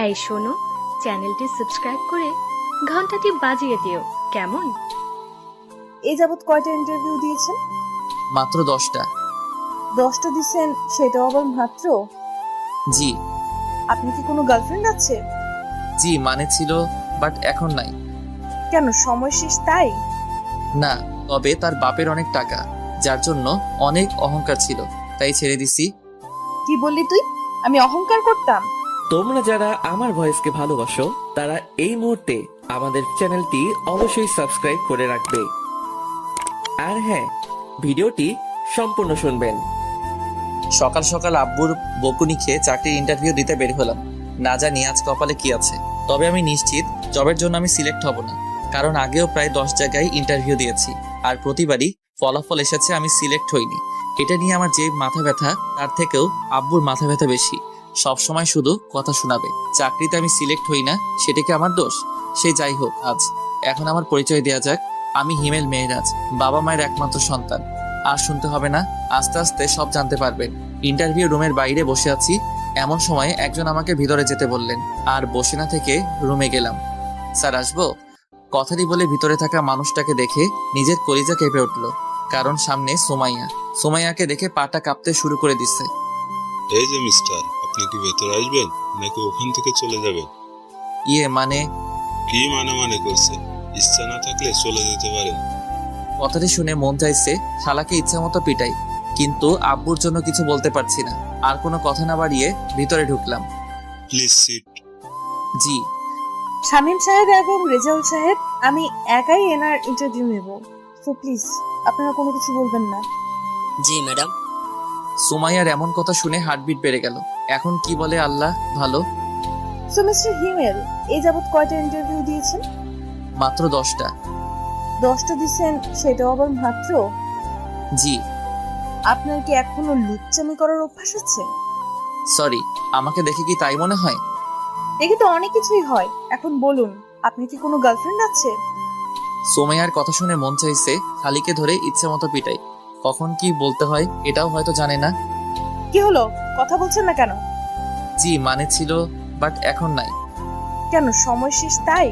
এই শোনো, চ্যানেলটি সাবস্ক্রাইব করে ঘন্টাটি বাজিয়ে দিও কেমন। এই যাবৎ কয়টা ইন্টারভিউ দিয়েছেন? মাত্র 10টা। 10টা দিছেন, সেটাও আবার মাত্র? জি। আপনি কি কোনো গার্লফ্রেন্ড আছে? জি মানে ছিল, বাট এখন নাই। কেন, সময় শেষ তাই? না, তবে তার বাপের অনেক টাকা, যার জন্য অনেক অহংকার ছিল, তাই ছেড়ে দিছি। কি বললি তুই? আমি অহংকার করতাম? তোমরা যারা আমার ভয়েসকে ভালোবাসো তারা এই মুহূর্তে আমাদের চ্যানেলটি অবশ্যই সাবস্ক্রাইব করে রাখবে। আর হ্যাঁ, ভিডিওটি সম্পূর্ণ শুনবেন। সকাল সকাল আব্বুর বকুনি খেয়ে চাকরির ইন্টারভিউ দিতে বের হলাম। না জানি আজ কপালে কি আছে, তবে আমি নিশ্চিত জবের জন্য আমি সিলেক্ট হব না, কারণ আগেও প্রায় 10 জায়গায় ইন্টারভিউ দিয়েছি, আর প্রতিবারই ফলাফল এসেছে আমি সিলেক্ট হইনি। এটা নিয়ে আমার যে মাথা ব্যথা, তার থেকেও আব্বুর মাথা ব্যথা বেশি। সব সময় শুধু কথা শোনাবে, চাকরিতে আমি সিলেক্ট হই না, সেটা কি আমার দোষ? সে যাই হোক, আজ এখন আমার পরিচয় দেওয়া যাক। আমি হিমেল মেহরাজ, বাবা মায়ের একমাত্র সন্তান। আর শুনতে হবে না, আস্তে আস্তে সব জানতে পারবেন। ইন্টারভিউ রুমের বাইরে বসে আছি, এমন সময় একজন আমাকে ভিতরে যেতে বললেন, আর বসে না থেকে রুমে গেলাম। স্যার আসবো? কথাটি বলে ভিতরে থাকা মানুষটাকে দেখে নিজের কলিজা কেঁপে উঠল, কারণ সামনে সুমাইয়াকে দেখে পাটা কাঁপতে শুরু করে দিচ্ছে। এই যে মিস্টার, আপনি কি ভেতরে আসবেন নাকি ওখান থেকে চলে যাবেন? মানে? কি মানে করছে? ইচ্ছা না থাকলে চলে যেতে পারেন। কথাটি শুনে মন চাইছে শালাকে ইচ্ছা মতো পিটাই, কিন্তু আব্বুর জন্য কিছু বলতে পারছি না। আর কোনো কথা না বাড়িয়ে ভিতরে ঢুকলাম। Please sit. জি। শামীম সাহেব এবং রেজাউল সাহেব, আমি একাই এনার ইন্টারভিউ নেব, সো প্লিজ আপনারা কোনো কিছু বলবেন না। জি ম্যাডাম। সুমাইয়ার এমন কথা শুনে হার্টবিট বেড়ে গেল। এখন কি বলে আল্লাহ ভালো। সো মিস্টার হিমেল, এই যাবৎ কয়টা ইন্টারভিউ দিয়েছেন? মাত্র 10টা। 10টা দিছেন, সেটাও আবার মাত্র? জি। আপনার কি এখনো লুচ্চামি করার অভ্যাস আছে? সরি, আমাকে দেখে কি তাই মনে হয়? দেখে তো অনেক কিছুই হয়। এখন বলুন, আপনার কি কোনো গার্লফ্রেন্ড আছে? সুমাইয়ার কথা শুনে মন চাইছে খালিকে ধরে ইচ্ছে মতো পিটাই। কখন কি বলতে হয় এটাও হয়তো জানে না। কি হলো, কথা বলছেন না কেন? জি মানে ছিল, বাট এখন নাই। কেন, সময় শেষ তাই?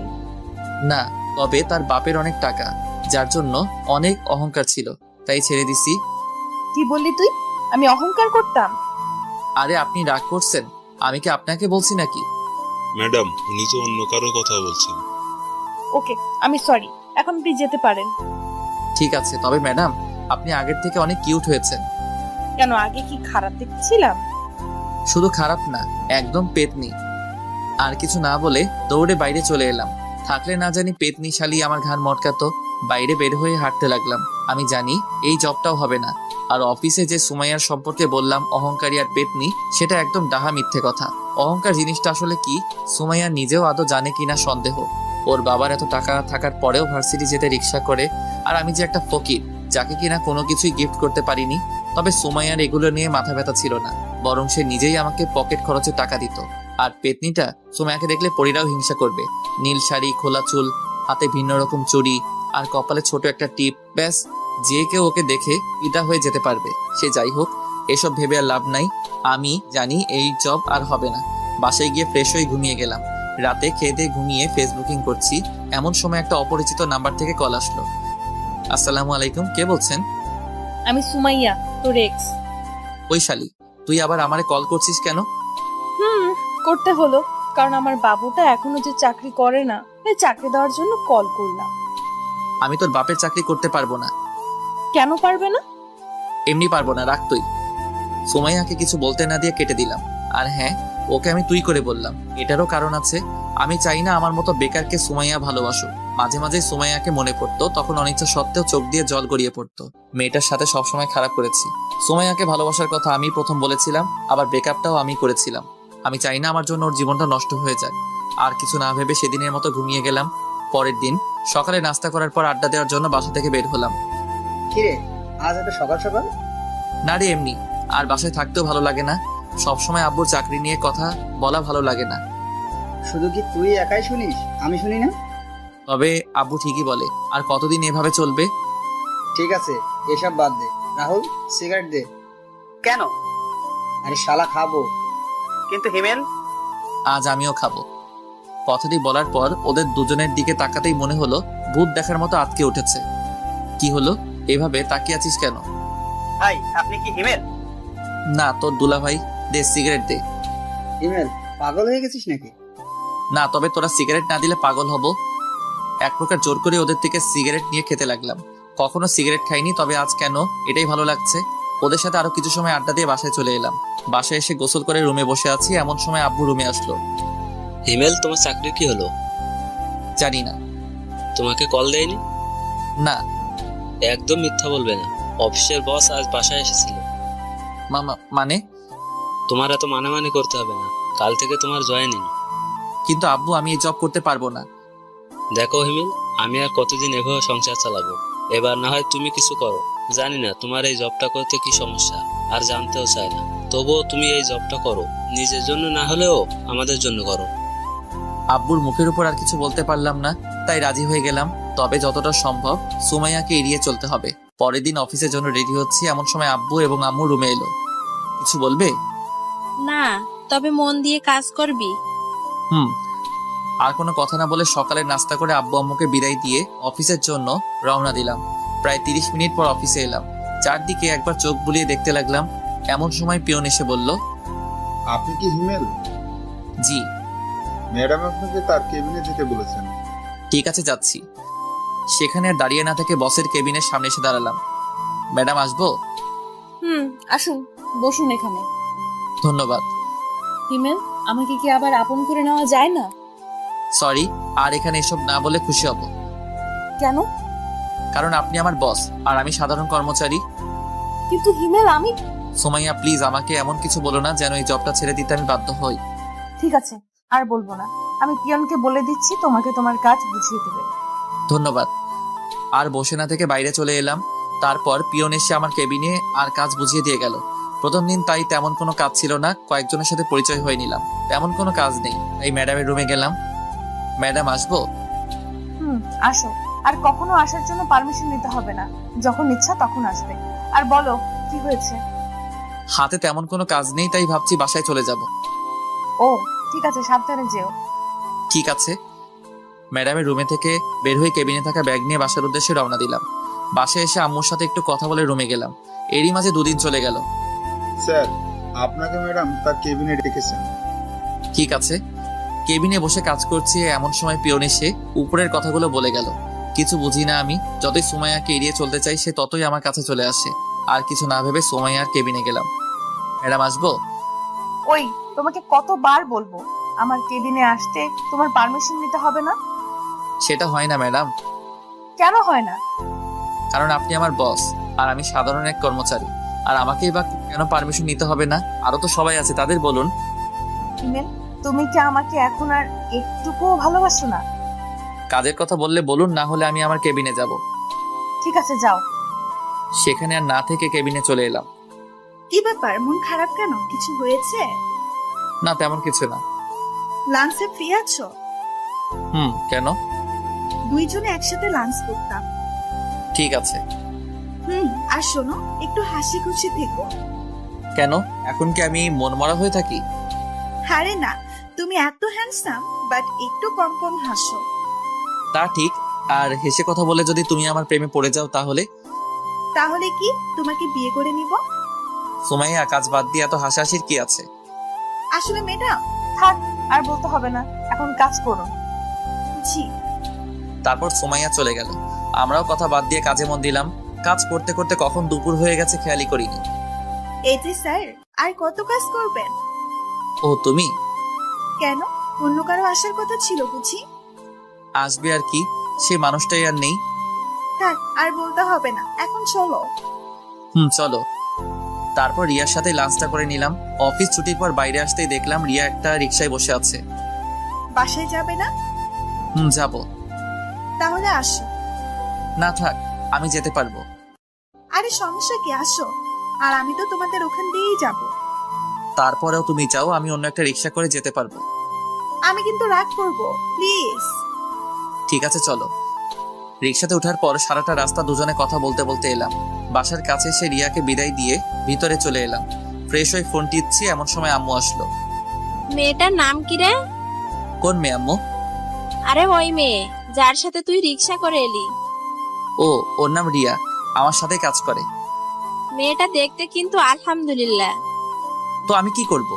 না, তবে তার বাপের অনেক টাকা, যার জন্য অনেক অহংকার ছিল, তাই ছেড়ে দিছি। কি বললি তুই? আমি অহংকার করতাম? আরে আপনি রাগ করছেন? আমি কি আপনাকে বলছি নাকি? ম্যাডাম, উনি তো অন্য কারো কথা বলছেন। ওকে, আমি সরি, এখন আপনি যেতে পারেন। ঠিক আছে, তবে ম্যাডাম আপনি আগের থেকে অনেক কিউট হয়েছেন। কেন, আগে কি খারাপ দেখছিলাম? শুধু খারাপ না, একদম পেতনি। আর কিছু না বলে দৌড়ে বাইরে চলে এলাম। থাকলে না জানি পেতনি শালি আমার ঘাড় মটকাতো। বাইরে বের হয়ে হাঁটতে লাগলাম। আমি জানি এই জবটাও হবে না। আর অফিসে যে সুমাইয়ার সম্পর্কে বললাম অহংকারী আর পেতনি, সেটা একদম ডাহা মিথ্যে কথা। অহংকার জিনিসটা আসলে কি সুমাইয়া নিজেও আদৌ জানে কিনা সন্দেহ। ওর বাবার এত টাকা থাকার পরেও ভার্সিটি যেতে রিক্সা করে, আর আমি যে একটা ফকির যাকে কিনা কোনো কিছুই গিফট করতে পারিনি। তবে সুমাইয়ার এগুলো নিয়ে মাথা ব্যথা ছিল না, বরং সে নিজেই আমাকে পকেট খরচে টাকা দিত। আর পেতনিটা সুমাইয়াকে দেখলে পরীরাও হিংসা করবে। নীল শাড়ি, খোলা চুল, হাতে ভিন্ন রকম চুড়ি, আর কপালে ছোট একটা টিপ, ব্যাস যে কেউ ওকে দেখে পিতা হয়ে যেতে পারবে। সে যাই হোক, এসব ভেবে আর লাভ নাই। আমি জানি এই জব আর হবে না। বাসায় গিয়ে ফ্রেশ হয়ে ঘুমিয়ে গেলাম। রাতে খেয়ে দিয়ে ঘুমিয়ে ফেসবুকিং করছি, এমন সময় একটা অপরিচিত নাম্বার থেকে কল আসলো। আসসালামু আলাইকুম, কে বলছেন? আমি সুমাইয়া, তোর এক্স। ওই শালি, তুই আবার আমারে কল করছিস কেন? করতে হলো, কারণ আমার বাবুটা এখনো যে চাকরি করে না, এই চাকরি দেওয়ার জন্য কল করলাম। আমি তোর বাপের চাকরি করতে পারবো না। কেন পারবে না? এমনি পারবো না, রাখ তুই। সুমাইয়াকে কিছু বলতে না দিয়ে কেটে দিলাম। আর হ্যাঁ, ওকে আমি তুই করে বললাম, এটারও কারণ আছে। আমি চাই না আমার মতো বেকারকে সুমাইয়া ভালোবাসুক। মাঝে মাঝে সুমাইয়াকে মনে পড়তো, তখন অনিচ্ছা সত্ত্বেও চোখ দিয়ে জল গড়িয়ে পড়তো। মেয়েটার সাথে সবসময় খারাপ করেছি। সুমাইয়াকে ভালোবাসার কথা আমি প্রথম বলেছিলাম, আবার ব্রেকআপটাও আমি করেছিলাম। আমি চাই না আমার জন্য ওর জীবনটা নষ্ট হয়ে যাক। আর কিছু না ভেবে সেদিনের মতো ঘুমিয়ে গেলাম। পরের দিন সকালে নাস্তা করার পর আড্ডা দেওয়ার জন্য বাসা থেকে বের হলাম। কিরে, আজ এত সকাল সকাল? না রে, এমনি। আর বাসায় থাকতেও ভালো লাগে না। সবসময় আব্বুর চাকরি নিয়ে কথা বলা ভালো লাগে না। শুধু কি তুই একাই শুনিস, আমি শুনি না? তবে আব্বু ঠিকই বলে, আর কতদিন এভাবে চলবে? ঠিক আছে, এসব বাদ দে। রাহুল, সিগারেট দে। কেন? আরে শালা খাবো। কিন্তু হিমেল, আজ আমিও খাবো। কথাটি বলার পর ওদের দুজনের দিকে তাকাতেই মনে হলো ভূত দেখার মতো আটকে উঠেছে। কি হলো, এভাবে তাকিয়ে আছিস কেন? ভাই, আপনি কি হিমেল? না, তোর দুলা ভাই। দে সিগারেট দে। হিমেল, পাগল হয়ে গেছিস নাকি? না, তবে তোরা সিগারেট না দিলে পাগল হব। এক প্রকার জোর করে ওদের থেকে সিগারেট নিয়ে খেতে লাগলাম। কখনো সিগারেট খাইনি, তবে আজ কেন এটাই ভালো লাগছে। ওদের সাথে আরো কিছু সময় আড্ডা দিয়ে বাসায় চলে এলাম। বাসায় এসে গোসল করে রুমে বসে আছি, এমন সময় আব্বু রুমে আসলো। হিমেল, তোমার চাকরি কি হলো? জানি না। তোমাকে কল দেয়নি? না। একদম মিথ্যা বলবে না। অফিসের বস আজ বাসায় এসেছিল। মামা মানে? তোমার এত মানে মানে করতে হবে না, কাল থেকে তোমার জয়েনিং। কিন্তু আব্বু, আমি এই জব করতে পারবো না। দেখো হিমেল, আমি আর কতদিন এভাবে সংসার চালাবো? এবার না হয় তুমি কিছু করো। জানি না তোমার এই জবটা করতে কি সমস্যা, আর জানতেও চাই না। তবুও তুমি এই জবটা করো, নিজের জন্য না হলেও আমাদের জন্য করো। আব্বুর মুখের উপর আর কিছু বলতে পারলাম না, তাই রাজি হয়ে গেলাম। তবে যতটা সম্ভব সুমাইয়াকে এড়িয়ে চলতে হবে। পরের দিন অফিসের জন্য রেডি হচ্ছি, এমন সময় আব্বু এবং আম্মু রুমে এলো। কিছু বলবে? না, তবে মন দিয়ে কাজ করবি। আর কোনো কথা না বলে সকালে নাস্তা করে আব্বু আম্মুকে বিদায় দিয়ে অফিসের জন্য রওনা দিলাম। প্রায় 30 মিনিট পর অফিসে এলাম। চারদিকে একবার চোখ বুলিয়ে দেখতে লাগলাম। এমন সময় পিয়ন এসে বলল, আপনি কি হিমেল? জি। ম্যাডাম আপনাকে তার কেবিনে যেতে বলেছেন। ঠিক আছে, যাচ্ছি। সেখানে আর দাঁড়িয়ে না থেকে বসের কেবিনের সামনে এসে দাঁড়ালাম। ম্যাডাম, আসবো? আসুন, বসুন এখানে। ধন্যবাদ। হিমেল, আমাকে কি আবার আপন করে নেওয়া যায় না? সরি, আর এখানে এসব না বলে খুশি হব। কেন? কারণ আপনি আমার বস আর আমি সাধারণ কর্মচারী। কিন্তু হিমেল, আমি... সুমাইয়া, প্লিজ আমাকে এমন কিছু বলো না যেন এই জবটা ছেড়ে দিতে আমি বাধ্য হই। ঠিক আছে, আর বলবো না। আমি পিয়নকে বলে দিচ্ছি, তোমাকে তোমার কাজ বুঝিয়ে দেবে। ধন্যবাদ। আর বসে না থেকে বাইরে চলে এলাম। তারপর পিয়ন এসে আমার কেবিনে আর কাজ বুঝিয়ে দিয়ে গেল। প্রথম দিন তাই তেমন কোনো কাজ ছিল না, কয়েকজনের সাথে পরিচয় হয়ে নিলাম। তেমন কোনো কাজ নেই, তাই ম্যাডামের রুমে গেলাম। ম্যাডাম, আসবো? আসো। আর কখনো আসার জন্য পারমিশন নিতে হবে না, যখন ইচ্ছা তখন আসবে। আর বলো, কি হয়েছে? হাতে তেমন কোনো কাজ নেই, তাই ভাবছি বাসায় চলে যাব। ও ঠিক আছে, সাবধানে যেও। ঠিক আছে। ম্যাডামের রুমে থেকে বের হয়ে কেবিনে থাকা ব্যাগ নিয়ে বাসার উদ্দেশ্যে রওনা দিলাম। বাসায় এসে আম্মুর সাথে একটু কথা বলে রুমে গেলাম। এরই মাঝে 2 দিন চলে গেল। স্যার, আপনাকে ম্যাডাম তার কেবিনে ডেকেছেন। ঠিক আছে। কেবিনে বসে কাজ করছি, এমন সময় পিয়ন এসে উপরের কথাগুলো বলে গেল। কিছু বুঝি না আমি। যতই সুমাইয়াকে এড়িয়ে চলতে চাই, সে ততই আমার কাছে চলে আসে। আর কিছু না ভেবে সুমাইয়ার কেবিনে গেলাম। ম্যাডাম, আসবো? ওই, তোমাকে কতবার বলবো আমার কেবিনে আসতে তোমার পারমিশন নিতে হবে না? সেটা হয় না ম্যাডাম। কেন হয় না? কারণ আপনি আমার বস আর আমি সাধারণ এক কর্মচারী। আর আমাকেই বা কেন পারমিশন নিতে হবে না? আরো তো সবাই আছে, তাদের বলুন। হিমেল, তুমি কি আমাকে এখন আর একটুকুও ভালোবাসো না? কাজের কথা বললে বলুন, না হলে আমি আমার কেবিনে যাব। ঠিক আছে, যাও। সেখানে আর না থেকে কেবিনে চলে এলাম। কি ব্যাপার, মন খারাপ কেন? কিছু হয়েছে? না, তেমন কিছু না। লাঞ্চে ফ্রি আছো? কেন? দুইজনে একসাথে লাঞ্চ করতাম। ঠিক আছে। আর শোনো, একটু হাসি খুশি থেকো। কেন, এখন কি আমি মনমরা হয়ে থাকি? আরে না, তুমি এত হ্যান্ডসাম, বাট একটু কম কম হাসো। তা ঠিক। আর হেসে কথা বলে যদি তুমি আমার প্রেমে পড়ে যাও তাহলে? তাহলে কি তোমাকে বিয়ে করে নিব? সুমাইয়া, কাজ বাদ দিয়ে এত হাসাহাসির কি আছে? আসলে ম্যাডাম... থাক, আর বলতে হবে না, এখন কাজ করো। জি। তারপর সুমাইয়া চলে গেল। আমরাও কথা বাদ দিয়ে কাজে মন দিলাম। কাজ করতে করতে কখন দুপুর হয়ে গেছে খেয়ালই করিনি। এই যে স্যার, আর কত কাজ করবেন? ও, তুমি? কেন, অন্য কারো আসার কথা ছিল বুঝি? আসবে আর কি, সে মানুষটাই আর নেই। থাক, আর বলতে হবে না, এখন চলো। চলো। তারপর রিয়ার সাথে লাঞ্চটা করে নিলাম। অফিস ছুটির পর বাইরে আসতেই দেখলাম রিয়া একটা রিকশায় বসে আছে। বাসায় যাবে না? যাব। তাহলে আসো। না থাক, আমি যেতে পারবো। আরে সমস্যা কি, আসো। আর আমি তো তোমাদের ওখান দিয়েই যাব। তারপরেও তুমি চাও, আমি অন্য একটা রিকশা করে যেতে পারবো। আমি কিন্তু রাগ করবো, প্লিজ। ঠিক আছে, চলো। রিকশাতে ওঠার পর সারাটা রাস্তা দুজনে কথা বলতে বলতে এলাম। বাসার কাছে এসে রিয়াকে বিদায় দিয়ে ভিতরে চলে এলাম। ফ্রেশ হয়ে ফোন টিপছি, এমন সময় আম্মু আসলো। মেয়েটার নাম কি রে? কোন মেয়ে আম্মু? আরে ওই মেয়ে যার সাথে তুই রিক্সা করে এলি। ও, ওর নাম রিয়া, আমার সাথে কাজ করে। মেয়েটা দেখতে কিন্তু আলহামদুলিল্লাহ। তো আমি কি করব?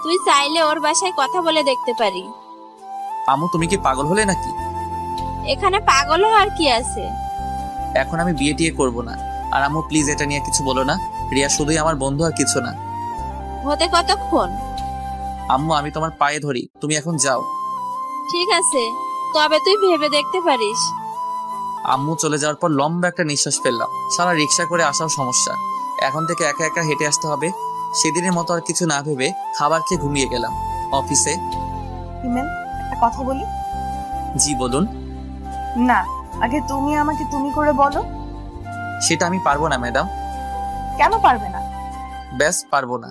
তুই চাইলে ওর বাসায় কথা বলে দেখতে পারি। আম্মু তুমি কি পাগল হলে নাকি? এখানে পাগল হওয়ার কি আছে? এখন আমি বিয়ে টিয়ে করবো না। আর আম্মু প্লিজ এটা নিয়ে কিছু বলো না। রিয়া শুধুই আমার বন্ধু আর কিছু না। হতে কতক্ষণ? আম্মু আমি তোমার পায়ে ধরি, তুমি এখন যাও। ঠিক আছে, তবে তুই ভেবে দেখতে পারিস। আম্মু চলে যাওয়ার পর লম্বা একটা নিঃশ্বাস ফেললাম। সারা রিক্সা করে আসাও সমস্যা, এখন থেকে একা একা হেঁটে আসতে হবে। সেদিনের মতো আর কিছু না ভেবে খাবার খেয়ে ঘুমিয়ে গেলাম। অফিসে হিমেল, একটা কথা বলি? জি বলুন। না, আগে তুমি আমাকে তুমি করে বলো। সেটা আমি পারবো না ম্যাডাম। কেন পারবে না? ব্যাস পারবো না।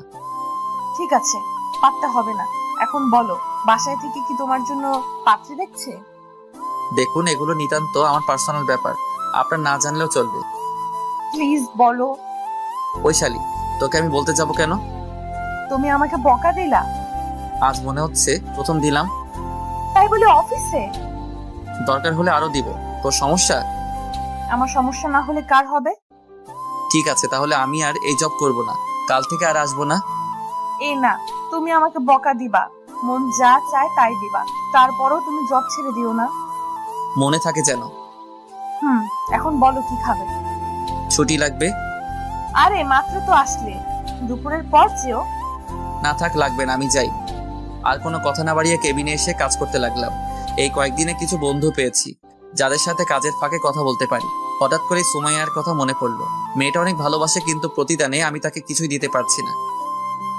ঠিক আছে, পারতে হবে না। এখন বলো, বাসায় থেকে কি তোমার জন্য পাত্রী দেখছে? দেখুন এগুলো নিতান্ত আমার পার্সোনাল ব্যাপার, আপনার না জানলেও চলবে। প্লিজ বলো। বৈশালী, তোকে আমি বলতে যাব কেন? তুমি আমাকে বকা দিলা, আজ মনে হচ্ছে প্রথম দিলাম। তাই বলে অফিসে? দরকার হলে আরো দিব। তোর সমস্যা? আমার সমস্যা না হলে কার হবে? ঠিক আছে, তাহলে আমি আর এই জব করব না, কাল থেকে আর আসবো না। এই না, তুমি আমাকে বকা দিবা, মন যা চায় তাই দিবা, তারপরও তুমি জব ছেড়ে দিও না। মনে থাকে যেন। এখন বলো কি খাবে? ছুটি লাগবে। আরে মাত্র তো আসলে, দুপুরের পর যেও। না থাক, লাগবে না, আমি যাই। আর কোনো কথা না বাড়িয়ে কেবিনে এসে কাজ করতে লাগলাম। এই কয়েকদিনে কিছু বন্ধু পেয়েছি যাদের সাথে কাজের ফাঁকে কথা বলতে পারি। হঠাৎ করে সুমাইয়ার কথা মনে পড়লো। মেয়েটা অনেক ভালোবাসে, কিন্তু প্রতিদানে আমি তাকে কিছুই দিতে পারছি না।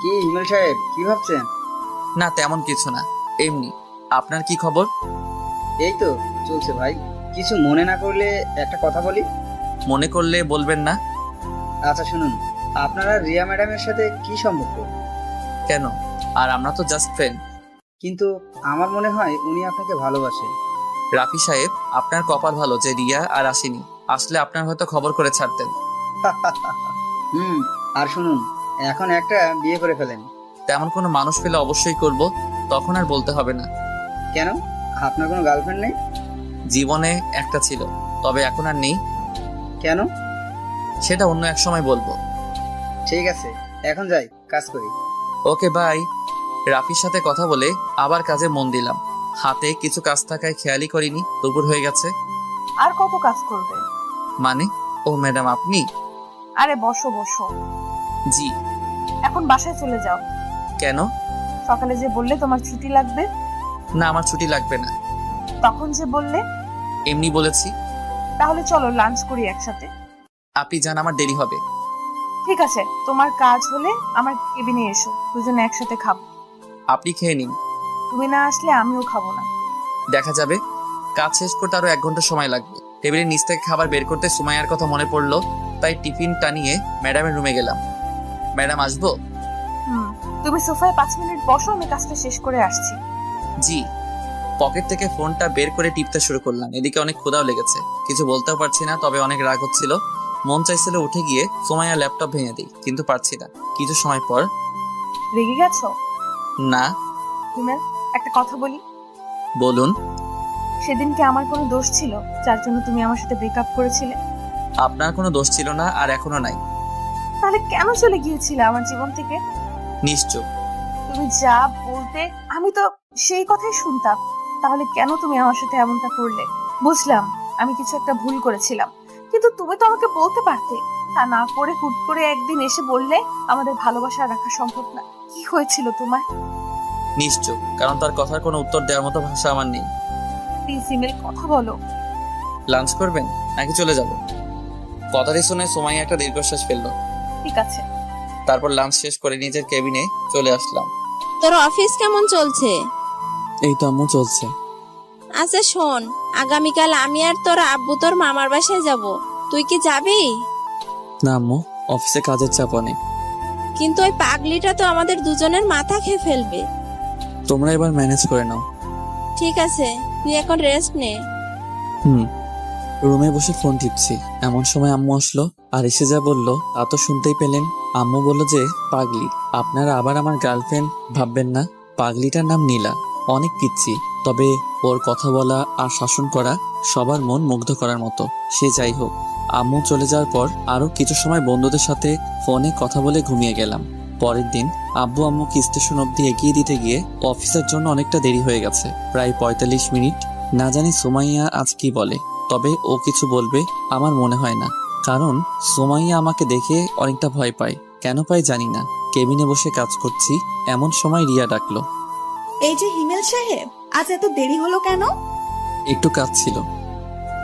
কি হিমেল সাহেব, কি ভাবছেন? না তেমন কিছু না, এমনি। আপনার কি খবর? এই তো চলছে ভাই। কিছু মনে না করলে একটা কথা বলি? মনে করলে বলবেন না। আচ্ছা শুনুন, আপনারা রিয়া ম্যাডামের সাথে কি সম্পর্ক? কেন? আর আমরা তো জাস্ট ফ্রেন্ড। কিন্তু আমার মনে হয় উনি আপনাকে ভালোবাসে। রাফি সাহেব, আপনার কপাল ভালো যে রিয়া আর আসেনি, আসলে আপনার হয়তো খবর করে ছাড়তেন। আর শুনুন, এখন একটা বিয়ে করে ফেলেন। তেমন কোনো মানুষ পেলে অবশ্যই করব, তখন আর বলতে হবে না। কেন, আপনার কোনো গার্লফ্রেন্ড নেই? জীবনে একটা ছিল, তবে এখন আর নেই। কেন? সেটা অন্য এক সময় বলবো। ঠিক আছে, এখন যাই, কাজ করি। Okay bye. রাফির সাথে কথা বলে আবার কাজে মন দিলাম। হাতে কিছু কাজ থাকায় খেয়ালই করিনি দুপুর হয়ে গেছে। আর কত কাজ করবে? মানে? ও ম্যাডাম আপনি? আরে বসো বসো। জি। এখন বাসায় চলে যাও। কেন? সকালে যে বললে তোমার ছুটি লাগবে। না আমার ছুটি লাগবে না। তখন যে বললে। এমনি বলেছি। তাহলে চলো লাঞ্চ করি একসাথে। আপনি যান, আমার দেরি হবে। ঠিক আছে, তোমার কাজ হলে আমার কেবিনে এসো, দুজনে একসাথে খাবো। আপনি খেয়ে নিন। তুমি না আসলে আমিও খাবো না। দেখা যাবে। কাজ শেষ করতে আরো 1 ঘন্টা সময় লাগবে। টেবিলের নিচ থেকে খাবার বের করতে সুমাইয়ার কথা মনে পড়লো, তাই টিফিনটা নিয়ে ম্যাডামের রুমে গেলাম। ম্যাডাম আসবো? তুমি সোফায় 5 মিনিট বসো, আমি কাজটা শেষ করে আসছি। জি। পকেট থেকে ফোনটা বের করে টিপতে শুরু করলাম। এদিকে অনেক ক্ষুধাও লেগেছে, কিছু বলতেও পারছি না, তবে অনেক রাগ হচ্ছিল। মন চাইছিল উঠে গিয়ে সুমাইয়ার ল্যাপটপ ভেঙে দিই, কিন্তু পারছি না। কিছু সময় পর। রেগে গেছো? না। হিমেল, একটা কথা বলি? বলুন। সেদিন কি আমার কোনো দোষ ছিল যার জন্য তুমি আমার সাথে ব্রেকআপ করেছিলে? আপনার কোনো দোষ ছিল না, আর এখনো নাই। তাহলে কেন চলে গিয়েছিলে আমার জীবন থেকে? নিশ্চয়। তুমি যা বলতে আমি তো সেই কথাই শুনতাম। তাহলে কেন তুমি আমার সাথে এমনটা করলে? বুঝলাম আমি কিছু একটা ভুল করেছিলাম, কিন্তু তুমি তো আমাকে বলতে পারতে। তা না করে হুট করে একদিন এসে বললে আমাদের ভালোবাসা রাখা সম্ভব না। কি হয়েছিল তোমার? নিশ্চয়, কারণ তার কথার কোনো উত্তর দেওয়ার মতো ভাষা আমার নেই। প্লিজ হিমেল, কথা বলো। লাঞ্চ করবেন নাকি চলে যাব? কথাটি শুনে সুমাইয়া একটা দীর্ঘশ্বাস ফেললো। ঠিক আছে। তারপর লাঞ্চ শেষ করে নিজের কেবিনে চলে আসলাম। তোর অফিস কেমন চলছে? এই তো আম্মু চলছে। আচ্ছা শোন, আগামীকাল আমি আর তোর আব্বু তোর মামার বাসায় যাব, তুই কি যাবি? না আম্মু, অফিসে কাজের চাপ অনেক। কিন্তু ওই পাগলিটা তো আমাদের দুজনের মাথা খেয়ে ফেলবে। তোমরা এবার ম্যানেজ করে নাও। ঠিক আছে, তুই এখন রেস্ট নে। রুমে বসে ফোন টিপছি, এমন সময় আম্মু আসলো। আর এসে যা বললো তা তো শুনতেই পেলেন। আম্মু বলল যে পাগলি, আপনারা আবার আমার গার্লফ্রেন্ড ভাববেন না। পাগলিটার নাম নীলা, অনেক পিচ্ছি, তবে ওর কথা বলা আর শাসন করা সবার মন মুগ্ধ করার মতো। সে যাই হোক, আম্মু চলে যাওয়ার পর আরো কিছু সময় বন্ধুদের সাথে ফোনে কথা বলে ঘুমিয়ে গেলাম। পরের দিন আব্বু আম্মুকে স্টেশন অবধি এগিয়ে দিতে গিয়ে অফিসের জন্য অনেকটা দেরি হয়ে গেছে, প্রায় ৪৫ মিনিট। না জানি সুমাইয়া আজ কি বলে, তবে ও কিছু বলবে আমার মনে হয় না, কারণ সুমাইয়া আমাকে দেখে অনেকটা ভয় পায়। কেন পায় জানি না। কেবিনে বসে কাজ করছি, এমন সময় রিয়া ডাকলো। এই যে হিমেল সাহেব, আজ এত দেরি হলো কেন? একটু কাজ ছিল।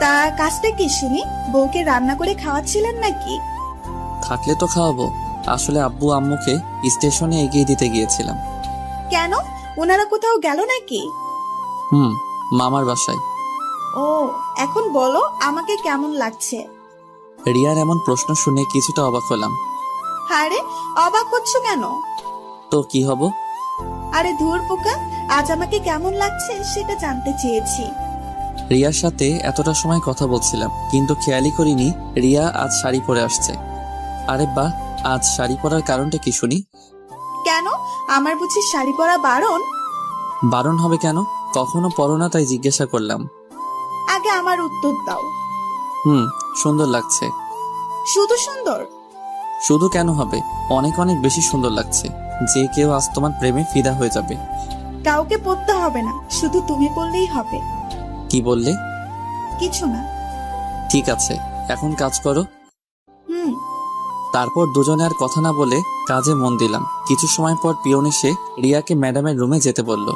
তা কাজটা কি শুনি? বউকে রান্না করে খাওয়াচ্ছিলেন নাকি? থাকলে তো খাওয়াবো। আসলে আব্বু আম্মুকে স্টেশনে এগিয়ে দিতে গিয়েছিলাম। কেন, ওনারা কোথাও গেল নাকি? মামার বাসায়। ও, এখন বলো আমাকে কেমন লাগছে? রিয়ার এমন প্রশ্ন শুনে কিছুটা অবাক হলাম। আরে অবাক হচ্ছ কেন? তো কি হব? আরে ধুর পোকা, আজ আমাকে কেমন লাগছে সেটা জানতে চেয়েছি। রিয়ার সাথে এতটা সময় কথা বলছিলাম, কিন্তু খেয়ালই করিনি রিয়া আজ শাড়ি পরে আসছে। আরে বাহ, আজ শাড়ি পরার কারণটা কি শুনি? কেন, আমার বুঝি শাড়ি পরা বারণ? বারণ হবে কেন? কখনো পরো না, তাই জিজ্ঞাসা করলাম। আগে আমার উত্তর দাও। সুন্দর লাগছে। শুধু সুন্দর? শুধু কেন হবে, অনেক অনেক বেশি সুন্দর লাগছে। যে কেউ আজ তোমার প্রেমে ফিদা হয়ে যাবে। কাউকে পড়তে হবে না, শুধু তুমি বললেই হবে। কি বললে? কিছু না। ঠিক আছে, এখন কাজ করো। হুম। তারপর দুজনে আর কথা না বলে কাজে মন দিলাম। কিছু সময় পর পিয়ন এসে রিয়াকে ম্যাডামের রুমে যেতে বলল।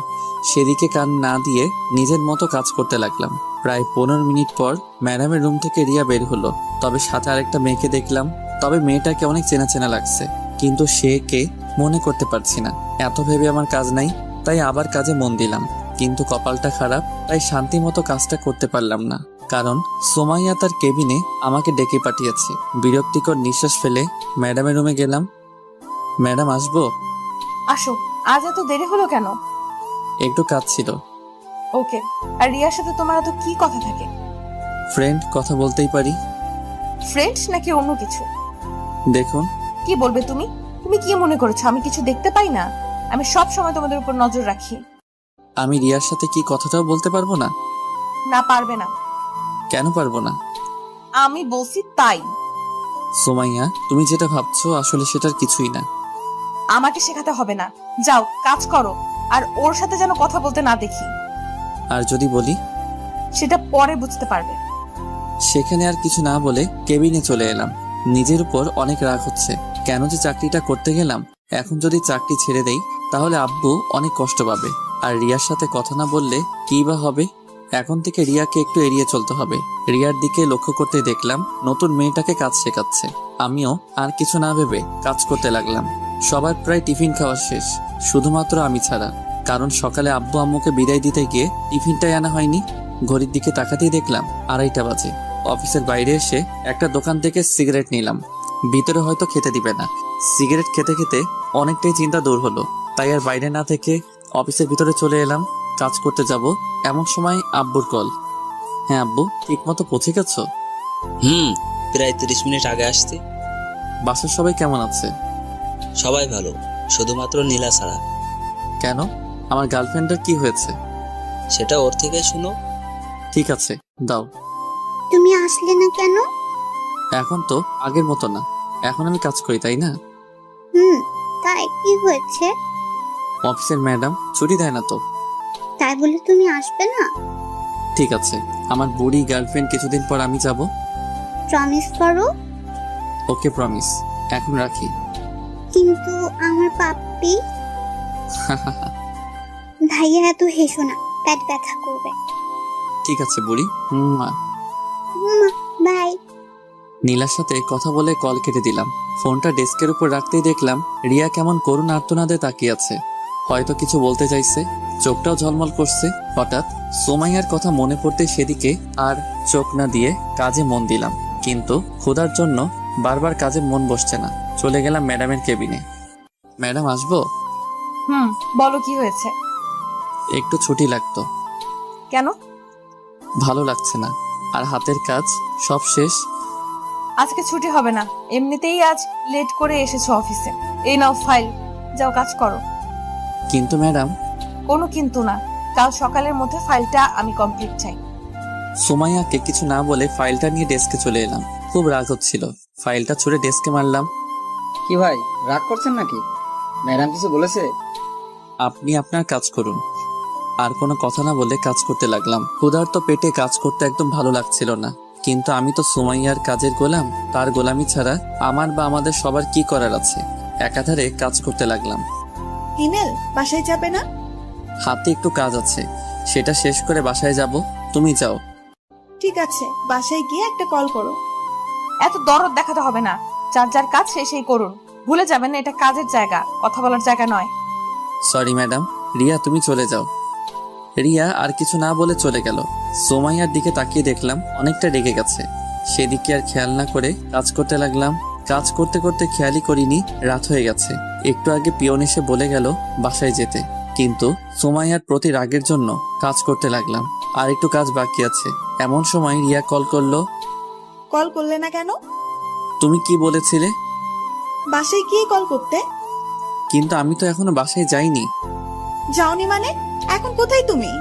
সেদিকে কান না দিয়ে নিজের মতো কাজ করতে লাগলাম। প্রায় 15 মিনিট পর ম্যাডামের রুম থেকে রিয়া বের হলো, তবে সাথে আরেকটা মেয়েকে দেখলাম। তবে মেয়েটাকে অনেক চেনা চেনা লাগছে, কিন্তু সে কে মনে করতে পারছি না। এত ভেবে আমার কাজ নাই, তাই আবার কাজে মন দিলাম। কিন্তু কপালটা খারাপ, তাই শান্তি মতো কাজটা করতে পারলাম না, কারণ সুমাইয়া তার কেবিনে আমাকে ডেকে পাঠিয়েছে। বিরক্তিকর নিঃশ্বাস ফেলে ম্যাডামের রুমে গেলাম। ম্যাডাম, আসবো? আসো। আজ এত দেরি হলো কেন? একটু কাজ ছিল। ওকে। আর রিয়ার সাথে তোমার এত কি কথা থাকে? ফ্রেন্ড, কথা বলতেই পারি। ফ্রেন্ড নাকি অন্য কিছু? দেখুন। কি বলবে তুমি? তুমি কি মনে করেছো আমি কিছু দেখতে পাই না? আমি সব সময় তোমাদের উপর নজর রাখি। আমি রিয়ার সাথে কি কথাটাও বলতে পারবো না? না, পারবে না। কেন পারবো না? আমি বলছি তাই। সুমাইয়া, তুমি যেটা ভাবছো আসলে সেটার কিছুই না। আমাকে শেখাতে হবে না, যাও কাজ করো। আর ওর সাথে যেন কথা বলতে না দেখি। আর যদি বলি? সেটা পরে বুঝতে পারবে। সেখানে আর কিছু না বলে কেবিনে চলে এলাম। নিজের উপর অনেক রাগ হচ্ছে, কেন যে চাকরিটা করতে গেলাম। এখন যদি চাকরি ছেড়ে দেই তাহলে আব্বু অনেক কষ্ট পাবে, আর রিয়ার সাথে কথা না বললে কি বা হবে। এখন থেকে রিয়াকে একটু এড়িয়ে চলতে হবে। রিয়ার দিকে লক্ষ্য করতে দেখলাম নতুন মেয়েটাকে কাজ শেখাচ্ছে। আমিও আর কিছু না ভেবে কাজ করতে লাগলাম। সবার প্রায় টিফিন খাওয়া শেষ, শুধুমাত্র আমি ছাড়া, কারণ সকালে আব্বু আম্মুকে বিদায় দিতে গিয়ে টিফিনটাই আনা হয়নি। ঘড়ির দিকে তাকাতেই দেখলাম 2:30 বাজে। অফিসের বাইরে এসে একটা দোকান থেকে সিগারেট নিলাম। ভিতরে হয়তো খেতে দিবে না। সিগারেট খেতে খেতে অনেকটাই চিন্তা দূর হলো, তাই আর বাইরে না থেকে অফিসের ভিতরে চলে এলাম। কাজ করতে যাব এমন সময় আব্বুর কল। হ্যাঁ আব্বু, ঠিক মতো পৌঁছে গেছো? প্রায় 30 মিনিট আগে আসছি। বাসার সবাই কেমন আছে? সবাই ভালো, শুধুমাত্র নীলা ছাড়া। কেন, আমার গার্লফ্রেন্ডের কি হয়েছে? সেটা ওর থেকে শুনো। ঠিক আছে, দাও। তুমি আসলে না কেন? এখন তো আগের মতো না, এখন আমি কাজ করি, তাই না? তাই কি হয়েছে? অফিসের ম্যাডাম ছুটি দেয় না তো। তাই বলে তুমি আসবে না? ঠিক আছে, আমার বুড়ি গার্লফ্রেন্ড কিছুদিন পর আমি যাব। প্রমিস করো। ওকে, প্রমিস। এখন রাখি। কিন্তু আমার পাপ্পি। ভাইয়া এত হেসো না, পেট ব্যথা করবে। ঠিক আছে বুড়ি। বাই। নীলার সাথে কথা বলে কল কেটে দিলাম। ফোনটা ডেস্কের উপর রাখতেই দেখলাম রিয়া কেমন করুণ আর্তনাদে তাকিয়ে আছে। হয়তো কিছু বলতে চাইছে, চোখটাও ঝলমল করছে। হঠাৎ সোমাইয়ার কথা মনে পড়তে সেদিকে আর চোখ না দিয়ে কাজে মন দিলাম, কিন্তু ক্ষুধার জন্য বারবার কাজে মন বসছে না। চলে গেলাম ম্যাডামের কেবিনে। ম্যাডাম, আসবো? বলো কি হয়েছে? একটু ছুটি লাগতো। কেন? ভালো লাগছে না, আর হাতের কাজ সব শেষ। আজকে ছুটি হবে না, এমনিতেই আজ লেট করে এসেছো অফিসে। এই নাও ফাইল, যাও কাজ করো। কিন্তু ম্যাডাম, কোনো কিন্তু না, কাল সকালের মধ্যে ফাইলটা আমি কমপ্লিট চাই। সুমাইয়াকে কিছু না বলে ফাইলটা নিয়ে ডেস্কে চলে এলাম। খুব রাগ হচ্ছিল, ফাইলটা ছুঁড়ে ডেস্কে মারলাম। কি ভাই, রাগ করছেন নাকি? ম্যাডাম কিছু বলেছে? আপনি আপনার কাজ করুন। আর কোনো কথা না বলে কাজ করতে লাগলাম। ক্ষুধার্ত পেটে কাজ করতে একদম ভালো লাগছিল না, কিন্তু আমি তো সুমাইয়ার কাজের গোলাম। তার গোলামি ছাড়া আমার বা আমাদের সবার কি করার আছে। একাধারে কাজ করতে লাগলাম। হিমেল, বাসায় যাবে না? হাতে একটু কাজ আছে, সেটা শেষ করে বাসায় যাব। তুমি যাও। ঠিক আছে, বাসায় গিয়ে একটা কল করো। এত দরদ দেখাতে হবে না, যার যার কাজ সেই করুন। ভুলে যাবেন না এটা কাজের জায়গা, কথা বলার জায়গা নয়। Sorry madam. রিয়া, তুমি চলে যাও। রিয়া আর কিছু না বলে চলে গেল। সুমাইয়ার দিকে তাকিয়ে দেখলাম অনেকটা রেগে গেছে। সেদিকে আর খেয়াল না করে কাজ করতে লাগলাম। কাজ করতে করতে খেয়ালই করিনি রাত হয়ে গেছে। একটু আগে পিয়ন এসে বলে গেল বাসায় যেতে, কিন্তু সুমাইয়ার প্রতি রাগের জন্য কাজ করতে লাগলাম। আর একটু কাজ বাকি আছে। এমন সময় রিয়া কল করলো। কল করলে না কেন? তুমি কি বলেছিলে? বাসায় গিয়ে কল করতে। কিন্তু আমি তো এখনো বাসায় যাইনি। যাওনি মানে? এখন কোথায় তুমি?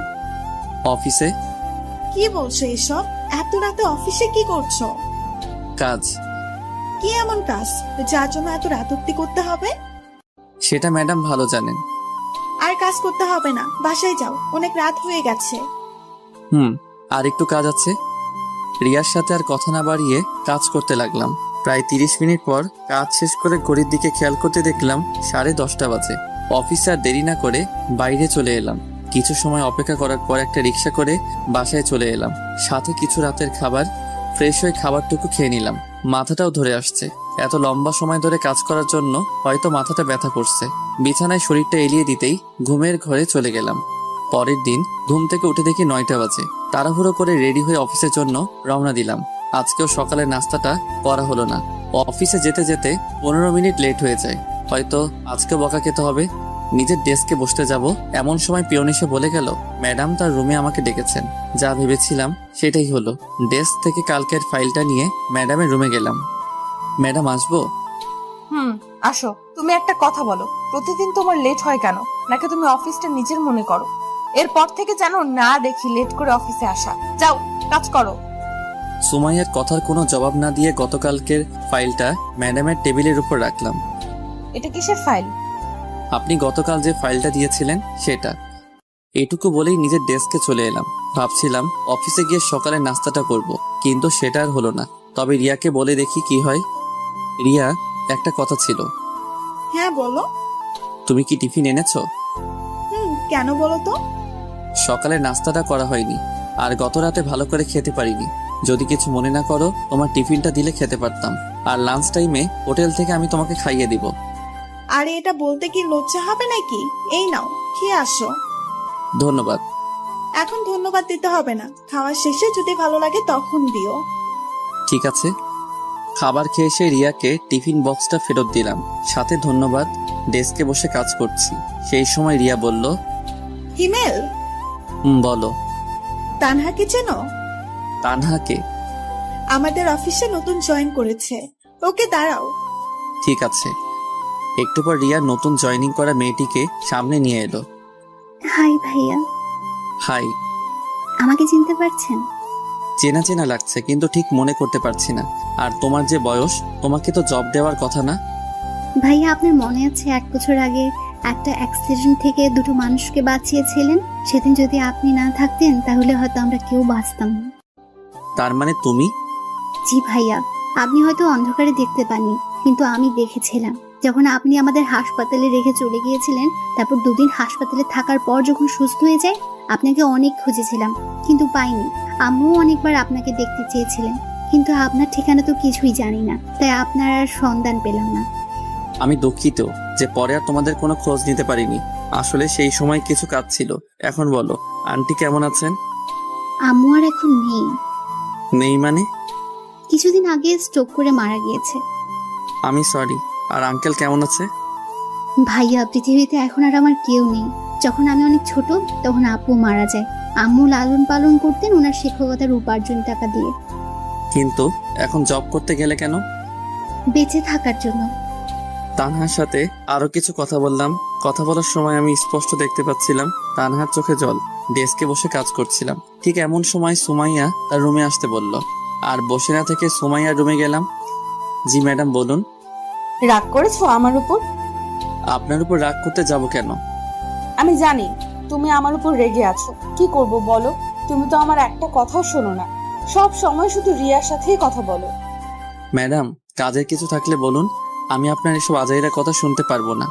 অফিসে। কি বলছো এসব? এত রাতে অফিসে কি করছো? কাজ। কি এমন কাজ যার জন্য এত রাত অব্দি করতে হবে? সেটা ম্যাডাম ভালো জানেন। আর কাজ করতে হবে না, বাসায় যাও, অনেক রাত হয়ে গেছে। আর একটু কাজ আছে। রিয়ার সাথে আর কথা না বাড়িয়ে কাজ করতে লাগলাম। প্রায় 30 মিনিট পর কাজ শেষ করে ঘড়ির দিকে খেয়াল করতে দেখলাম 10:30 বাজে। অফিসে আর দেরি না করে বাইরে চলে এলাম। কিছু সময় অপেক্ষা করার পর একটা রিক্সা করে বাসায় চলে এলাম। সাথে কিছু রাতের খাবার। ফ্রেশ হয়ে খাবারটুকু খেয়ে নিলাম। মাথাটাও ধরে আসছে। এত লম্বা সময় ধরে কাজ করার জন্য হয়তো মাথাটা ব্যথা করছে। বিছানায় শরীরটা এলিয়ে দিতেই ঘুমের ঘরে চলে গেলাম। পরের দিন ঘুম থেকে উঠে দেখি 9টা বাজে। তাড়াহুড়ো করে রেডি হয়ে অফিসের জন্য রওনা দিলাম। আজকেও সকালের নাস্তাটা করা হলো না। অফিসে যেতে যেতে 15 মিনিট লেট হয়ে যায়। হয়তো আজকে বকা খেতে হবে। নিজের ডেস্কে বসতে যাব এমন সময় পিয়ন এসে বলে গেল ম্যাডাম তার রুমে আমাকে ডেকেছেন। যা ভেবেছিলাম সেটাই হলো। ডেস্ক থেকে কালকের ফাইলটা নিয়ে ম্যাডামের রুমে গেলাম। ম্যাডাম আসবো? আসো। তুমি একটা কথা বলো, প্রতিদিন তোমার লেট হয় কেন? নাকি তুমি অফিসটা নিজের মনে করো? এরপর থেকে যেন না দেখি লেট করে অফিসে আসা। যাও, কাজ করো। সুমাইয়ার কথার কোনো জবাব না দিয়ে গতকালকের ফাইলটা ম্যাডামের টেবিলের উপর রাখলাম। এটা কিসের ফাইল? আপনি গতকাল যে ফাইলটা দিয়েছিলেন সেটা। এটুকু বলেই নিজের ডেস্কে চলে এলাম। ভাবছিলাম অফিসে গিয়ে সকালে নাস্তাটা করব, কিন্তু সেটা আর হলো না। তবে রিয়াকে বলে দেখি কি হয়। রিয়া, একটা কথা ছিল। হ্যাঁ বলো। তুমি কি টিফিন এনেছো? কেন বলো তো? সকালে নাস্তাটা করা হয়নি, আর গত রাতে ভালো করে খেতে পারিনি। যদি কিছু মনে না করো, তোমার টিফিনটা দিলে খেতে পারতাম। আর লাঞ্চ টাইমে হোটেল থেকে আমি তোমাকে খাইয়ে দিব। আরে এটা বলতে কি লজ্জা হবে নাকি? এই নাও, খেয়ে আসো। ধন্যবাদ। এখন ধন্যবাদ দিতে হবে না, খাওয়ার শেষে যদি ভালো লাগে তখন দিও। ঠিক আছে। খাবার খেয়ে এসে রিয়াকে টিফিন বক্সটা ফেরত দিলাম, সাথে ধন্যবাদ। ডেস্কে বসে কাজ করছি। সেই সময় রিয়া বলল, হিমেল, বলো। তানহাকে চেনো? তানহাকে? আমাদের অফিসে নতুন জয়েন করেছে। ওকে দাঁড়াও। ঠিক আছে। একটু পর রিয়া নতুন জয়েনিং করা মেয়েটিকে সামনে নিয়ে এলো। হাই ভাইয়া। হাই। আমাকে চিনতে পারছেন? চেনা চেনা লাগছে, কিন্তু ঠিক মনে করতে পারছি না। আর তোমার যে বয়স, তোমাকে তো জব দেওয়ার কথা না? ভাইয়া, আপনার মনে আছে 1 বছর আগে একটা অ্যাক্সিডেন্ট থেকে 2টো মানুষকে বাঁচিয়েছিলেন? সেদিন যদি আপনি না থাকতেন তাহলে হয়তো আমরা কেউ বাঁচতাম না। তার মানে তুমি? জি ভাইয়া, আপনি হয়তো অন্ধকারে দেখতে পাননি, কিন্তু আমি দেখেছিলাম। যখন আপনি আমাদের হাসপাতালে রেখে চলে গিয়েছিলেন, তারপর 2 দিন হাসপাতালে থাকার পর যখন সুস্থ হয়ে যায়, আপনাকে অনেক খুঁজেছিলাম কিন্তু পাইনি। আম্মুও অনেকবার আপনাকে দেখতে চেয়েছিলেন, কিন্তু আপনার ঠিকানা তো কিছুই জানি না, তাই আপনার আর সন্ধান পেলাম না। আমি দুঃখিত যে পরে আর তোমাদের কোনো খোঁজ নিতে পারিনি। আসলে সেই সময় কিছু কাজ ছিল। এখন বলো, আন্টি কেমন আছেন? আম্মু আর এখন নেই। নেই মানে? কিছুদিন আগে স্ট্রোক করে মারা গিয়েছে। আমি সরি। আর আঙ্কেল কেমন আছে? ভাইয়া, পৃথিবীতে এখন আর আমার কেউ নেই। যখন আমি অনেক ছোট তখন আব্বু মারা যায়। আম্মু লালন পালন করতেন ওনার শিক্ষকতার উপার্জন টাকা দিয়ে। কিন্তু এখন জব করতে গেলে কেন? বেঁচে থাকার জন্য। তানহার সাথে আরো কিছু কথা বললাম। কথা বলার সময় আমি স্পষ্ট দেখতে পাচ্ছিলাম তানহার চোখে জল। ডেস্কে বসে কাজ করছিলাম, ঠিক এমন সময় সুমাইয়া তার রুমে আসতে বলল, আর বসে না থেকে সুমাইয়ার রুমে গেলাম। জি ম্যাডাম বলুন। রাগ করেছো আমার উপর? আপনার উপর রাগ করতে যাব কেন? আমি জানি তুমি আমার উপর রেগে আছো। কি করব বলো? তুমি তো আমার একটা কথাও শোনো না, সব সময় শুধু রিয়ার সাথেই কথা বলো। ম্যাডাম, কাজের কিছু থাকলে বলুন, আমি আপনার এসব আজাইরা কথা শুনতে পারবো না।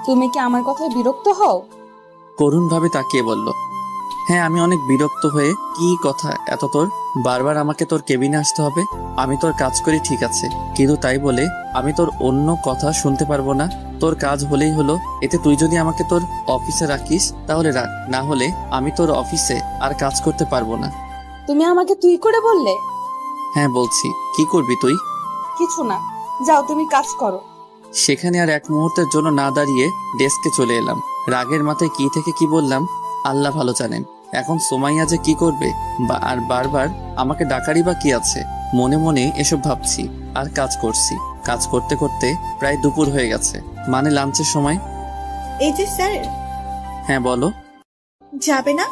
তুমি কি আমার কথায় বিরক্ত হও? করুণভাবে তাকিয়ে বলল, হ্যাঁ আমি অনেক বিরক্ত হয়ে। কি কথা এত তোর? বারবার আমাকে তোর কেবিনে আসতে হবে? আমি তোর কাজ করি ঠিক আছে, কিন্তু তাই বলে আমি তোর অন্য কথা শুনতে পারবো না? তোর কাজ হলেই হলো, এতে তুই যদি আমাকে তোর অফিসে রাখিস তাহলে রাখ, না হলে আমি তোর অফিসে আর কাজ করতে পারবো না। তুমি আমাকে তুই করে বললে? হ্যাঁ বলছি। কি করবি তুই? কিছু না, যাও তুমি কাজ করো। সেখানে আর এক মুহূর্তের জন্য না দাঁড়িয়ে ডেস্কে চলে এলাম। রাগের মাথায় কি থেকে কি বললাম আল্লাহ ভালো জানেন। এখন সুমাইয়া যে কি করবে আর বারবার আমাকে ডাকারই বা কি আছে, মনে মনে এসব ভাবছি আর কাজ করছি। কাজ করতে করতে প্রায় দুপুর হয়ে গেছে, মানে লাঞ্চের সময়। এই যে স্যার। হ্যাঁ বলো। যাবে না?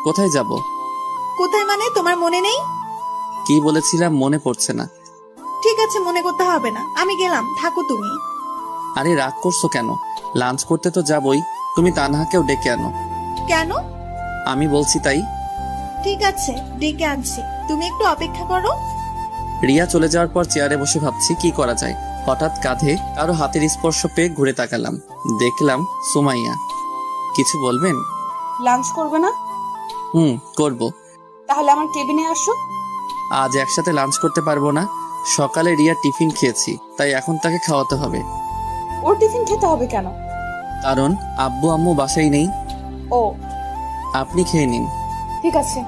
কোথায় যাব? কোথায় মানে তোমার মনে নেই? কি বলেছিলাম মনে পড়ছে না। ঠিক আছে, মনে করতে হবে না, আমি গেলাম, থাকো তুমি। আরে রাগ করছো কেন? লাঞ্চ করতে তো যাবই, তুমি তানহাকেও ডেকে আনো। কেন? আমি বলছি তাই। ঠিক আছে, ডেকে আনছি, তুমি একটু অপেক্ষা করো। রিয়া চলে যাওয়ার পর চেয়ারে বসে ভাবছি কি করা যায়। হঠাৎ কাঁধে কারো হাতের স্পর্শ পেয়ে ঘুরে তাকালাম, দেখলাম সুমাইয়া। কিছু বলবেন? লাঞ্চ করবে না? করব। তাহলে আমার কেবিনে আসো। আজ একসাথে লাঞ্চ করতে পারবো না। সকালে রিয়া টিফিন খেয়েছি, তাই এখন তাকে খাওয়াতে হবে। ওর টিফিন খেতে হবে কেন? কারণ আব্বু আম্মু বাসায় নেই। ও, আপনি খেয়ে নিন। ঠিক আছে।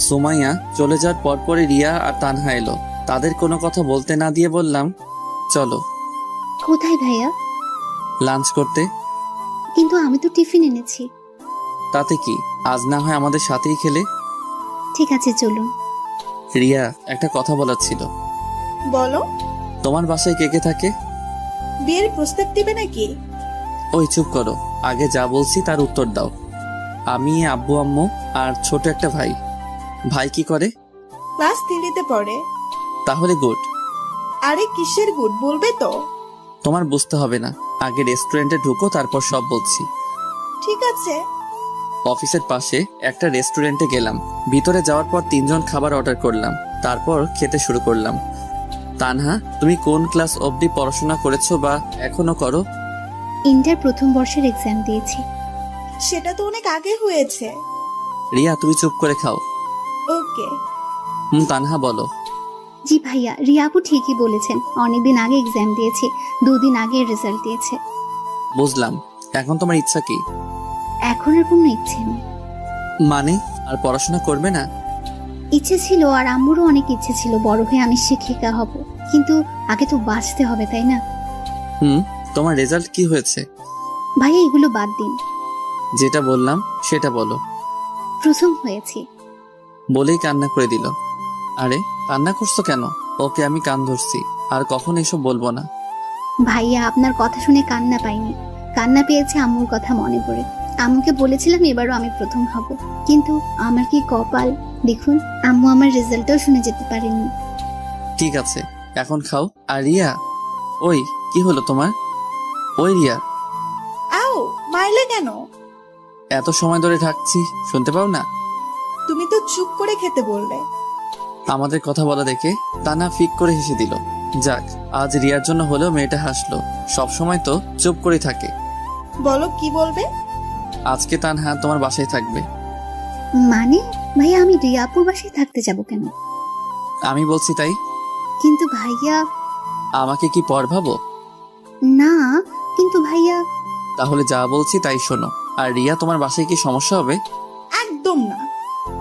সুমাইয়া চলে যাওয়ার পরপরই রিয়া আর তানহা এলো। তাদের কোনো কথা বলতে না দিয়ে বললাম, চলো। কোথায় ভাইয়া? লাঞ্চ করতে। কিন্তু আমি তো টিফিন এনেছি। তাতে কি, আজ না হয় আমাদের সাথেই খেলে। ঠিক আছে চলুন। রিয়া, একটা কথা বলার ছিল। বলো। তোমার বাসায় কে কে থাকে? বিয়ের প্রস্তাব দিবে নাকি? ওই চুপ করো, আগে যা বলছি তার উত্তর দাও। আমি, আব্বু আম্মু আর ছোট একটা ভাই। ভাই কি করে? ক্লাস 3-তে পড়ে। তাহলে গুড। আরে কিসের গুড, বলবে তো? তোমার বুঝতে হবে না, আগে রেস্টুরেন্টে ঢুকো, তারপর সব বলছি। ঠিক আছে। অফিসের পাশে একটা রেস্টুরেন্টে গেলাম। ভিতরে যাওয়ার পর 3জন খাবার অর্ডার করলাম, তারপর খেতে শুরু করলাম। তানহা, তুমি কোন ক্লাস অবধি পড়াশোনা করেছো বা এখনো করো? ইন্টার প্রথম বর্ষের এক্সাম দিয়েছি। সেটা তো অনেক আগে হয়েছে। রিয়া, তুমি চুপ করে খাও। ওকে। তানহা বলো। জি ভাইয়া, রিয়া আপু ঠিকই বলেছেন, অনেকদিন আগে এক্সাম দিয়েছি, 2 দিন আগে রেজাল্ট দিয়েছে। বুঝলাম। এখন তোমার ইচ্ছা কি? এখন আর কোনো ইচ্ছে নেই। মানে আর পড়াশোনা করবে না? ইচ্ছে ছিল, আর আম্মুরও অনেক ইচ্ছে ছিল বড় হয়ে আমি শিক্ষিকা হব, কিন্তু আগে তো বাঁচতে হবে তাই না? তোমার রেজাল্ট কি হয়েছে? ভাইয়া এগুলো বাদ দিন, যেটা বললাম সেটা বলো। প্রথম হয়েছি। বলেই কান্না করে দিল। আরে কান্না করছো কেন? ওকে আমি কান ধরছি, আর কখন এসব বলবো না। ভাইয়া আপনার কথা শুনে কান্না পাইনি, কান্না পেয়েছে আম্মুর কথা মনে পড়ে। আম্মুকে বলেছিলাম এবারও আমি প্রথম হব, কিন্তু আমার কি কপাল দেখুন, আম্মু আমার রেজাল্টও শুনে যেতে পারেননি। ঠিক আছে, এখন খাও। আর রিয়া, ওই কি হলো তোমার? ওই রিয়া, আও মাইলে কেন? এত সময় ধরে ঢাকছি, শুনতে পাও না? তুমি তো চুপ করে খেতে বললে। আমাদের কথা বলা দেখে তানা ফিক করে হেসে দিল। যাক, আজ রিয়ার জন্য হলেও মেয়েটা হাসলো। সব সময় তো চুপ করে থাকে। বলো কি বলবে? আজকে তানহা তোমার বাসায় থাকবে। মানে ভাইয়া আমি রিয়াপুর বাসায় থাকতে যাব কেন? আমি বলছি তাই। কিন্তু ভাইয়া। আমাকে কি পর ভাবো? না, কিন্তু ভাইয়া। তাহলে যা বলছি তাই শোনো। আর রিয়া, তোমার বাসায় কি সমস্যা হবে? একদম না।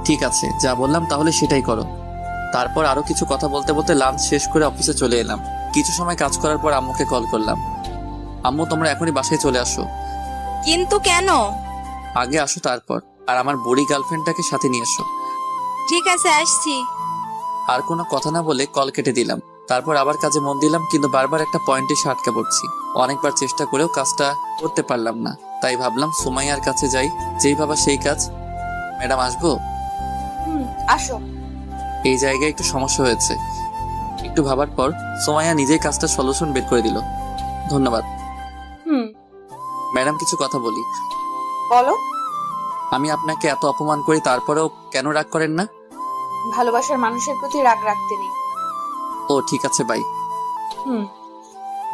ঠিক আছে, যা বললাম তাহলে সেটাই করো। তারপর আরো কিছু কথা বলতে বলতে লাঞ্চ শেষ করে অফিসে চলে এলাম। কিছু সময় কাজ করার পর আম্মুকে কল করলাম। আম্মু, তোমরা এখনই বাসায় চলে আসো। কিন্তু কেন? আগে আসো, তারপর আর আমার বুড়ি গার্লফ্রেন্ডটাকে সাথে নিয়ে এসো। ঠিক আছে, আসছি। আর কোনো কথা না বলে কল কেটে দিলাম। তারপর আবার কাজে মন দিলাম, কিন্তু বারবার একটা পয়েন্টে এসে আটকে পড়ছি। অনেকবার চেষ্টা করেও কাজটা করতে পারলাম না। তাই ভাবলাম সুমাইয়ার কাছে যাই, যেই ভাবা সেই কাজ। ম্যাডাম আসবো? আসো। এই জায়গায় একটু সমস্যা হয়েছে। একটু ভাবার পর সুমাইয়া নিজেই কাজটা সলিউশন বের করে দিল। ধন্যবাদ। ম্যাডাম, কিছু কথা বলি। বলো। আমি আপনাকে এত অপমান করি, তারপরেও কেন রাগ করেন না? ভালোবাসার মানুষের প্রতি রাগ রাখতে নেই। ও ঠিক আছে, বাই।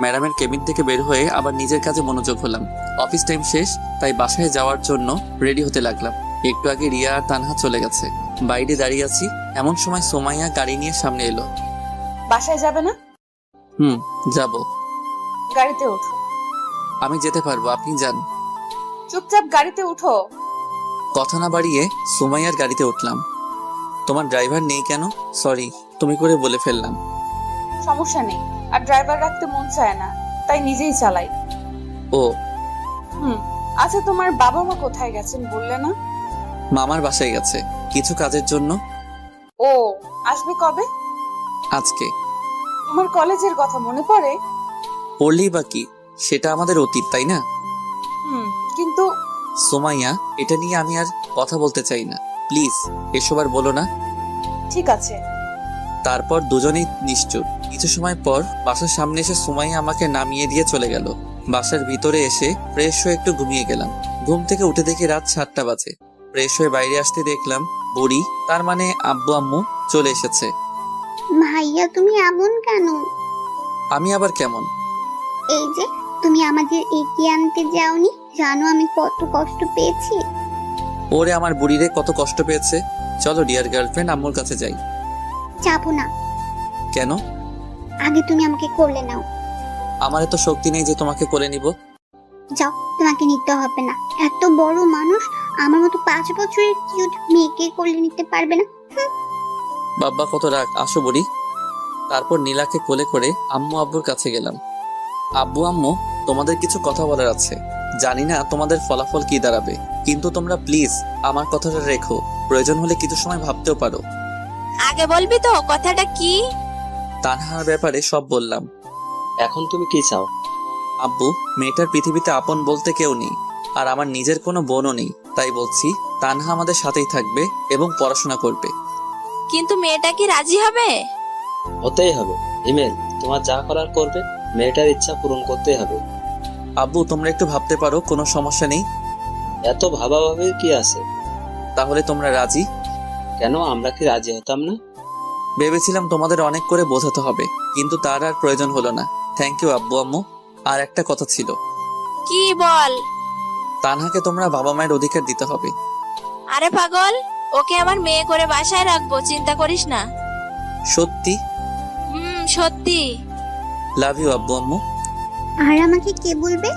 ম্যাডামের কেবিন থেকে বের হয়ে আবার নিজের কাজে মনোযোগ হলাম। অফিস টাইম শেষ, তাই বাসায় যাওয়ার জন্য রেডি হতে লাগলাম। একটু আগে রিয়া আর তানহা চলে গেছে। বাইরে দাঁড়িয়ে আছি, এমন সময় সুমাইয়া গাড়ি নিয়ে সামনে এলো। বাসায় যাবে না? যাব। গাড়িতে ওঠো। আমি যেতে পারবো, আপনি যান। চুপচাপ গাড়িতে উঠো। কথা না বাড়িয়ে সুমাইয়ার গাড়িতে উঠলাম। তোমার ড্রাইভার নেই কেন? সরি, তুমি করে বলে ফেললাম। সমস্যা নেই, আর ড্রাইভার রাখতে মন চায় না, তাই নিজেই চালাই। ও আচ্ছা, তোমার বাবা মা কোথায় গেছেন বললে না? মামার বাসায় গেছে কিছু কাজের জন্য। ও আসবে কবে? আজকে। তোমার কলেজের কথা মনে পড়ে? পড়লেই বা কি, সেটা আমাদের অতীত, তাই না? কিন্তু সুমাইয়া, এটা নিয়ে আমি আর কথা বলতে চাই না, প্লিজ এসব আর বলো না। ঠিক আছে। তারপর দুজনেই নিশ্চুপ। কিছু সময় পর বাসার সামনে এসে সুমাইয়া আমাকে নামিয়ে দিয়ে চলে গেল। বাসার ভিতরে এসে ফ্রেশ হয়ে একটু ঘুমিয়ে গেলাম। ঘুম থেকে উঠে দেখি রাত 7টা বাজে। ফ্রেশ হয়ে বাইরে আসতে দেখলাম বুড়ি, তার মানে আব্বু আম্মু চলে এসেছে। ভাইয়া তুমি এমন কেন? আমি আবার কেমন? এই যে তুমি আমাদের এগিয়ে আনতে যাওনি, জানো আমি কত কষ্ট পেয়েছি। ওরে আমার বুড়িরে, কত কষ্ট পেয়েছে। চলো ডিয়ার গার্লফ্রেন্ড, আম্মুর কাছে যাই। যাবো না। কেন? আগে তুমি আমাকে কোলে নাও। আমার এত শক্তি নেই যে তোমাকে কোলে নিব। যাও, তোমাকে নিতে হবে না। এত বড় মানুষ আমার মতো 5 বছরের কিউট মেয়েকে কোলে নিতে পারবে না। বাবা কত রাগ, আসো বুড়ি। তারপর নীলাকে কোলে করে আম্মু আব্বুর কাছে গেলাম। আব্বু আম্মু, তোমাদের কিছু কথা বলার আছে। জানি না তোমাদের ফলাফল কি দাঁড়াবে, কিন্তু তোমরা প্লিজ আমার কথাটা রেখো। প্রয়োজন হলে কিছু সময় ভাবতেও পারো। আগে বলবি তো কথাটা কি? তানহার ব্যাপারে সব বললাম। এখন তুমি কি চাও? আব্বু, মেয়েটার পৃথিবীতে আপন বলতে কেউ নেই, আর আমার নিজের কোনো বোনও নেই। তাই বলছি তানহা আমাদের সাথেই থাকবে এবং পড়াশোনা করবে। কিন্তু মেয়েটা কি রাজি হবে? হতেই হবে। ইমেল, তোমার যা করার করবে, মেয়েটার ইচ্ছা পূরণ করতেই হবে। আব্বু, তোমরা একটু ভাবতে পারো, কোনো সমস্যা নেই। এত ভাবাভাবির কি আছে? তাহলে তোমরা রাজি? কেন, আমরা কি রাজি হতাম না? ভেবেছিলাম তোমাদের অনেক করে বোঝাতে হবে, কিন্তু তার আর প্রয়োজন হলো না। থ্যাংক ইউ আব্বু আম্মু। আর একটা কথা ছিল। কি বল? তানহাকে তোমরা বাবা মায়ের অধিকার দিতে হবে। আরে পাগল, ওকে আমার মেয়ে করে বাসায় রাখবো, চিন্তা করিস না। সত্যি? সত্যি। লাভ ইউ আব্বু আম্মু। আর আমাকে কে বলবে?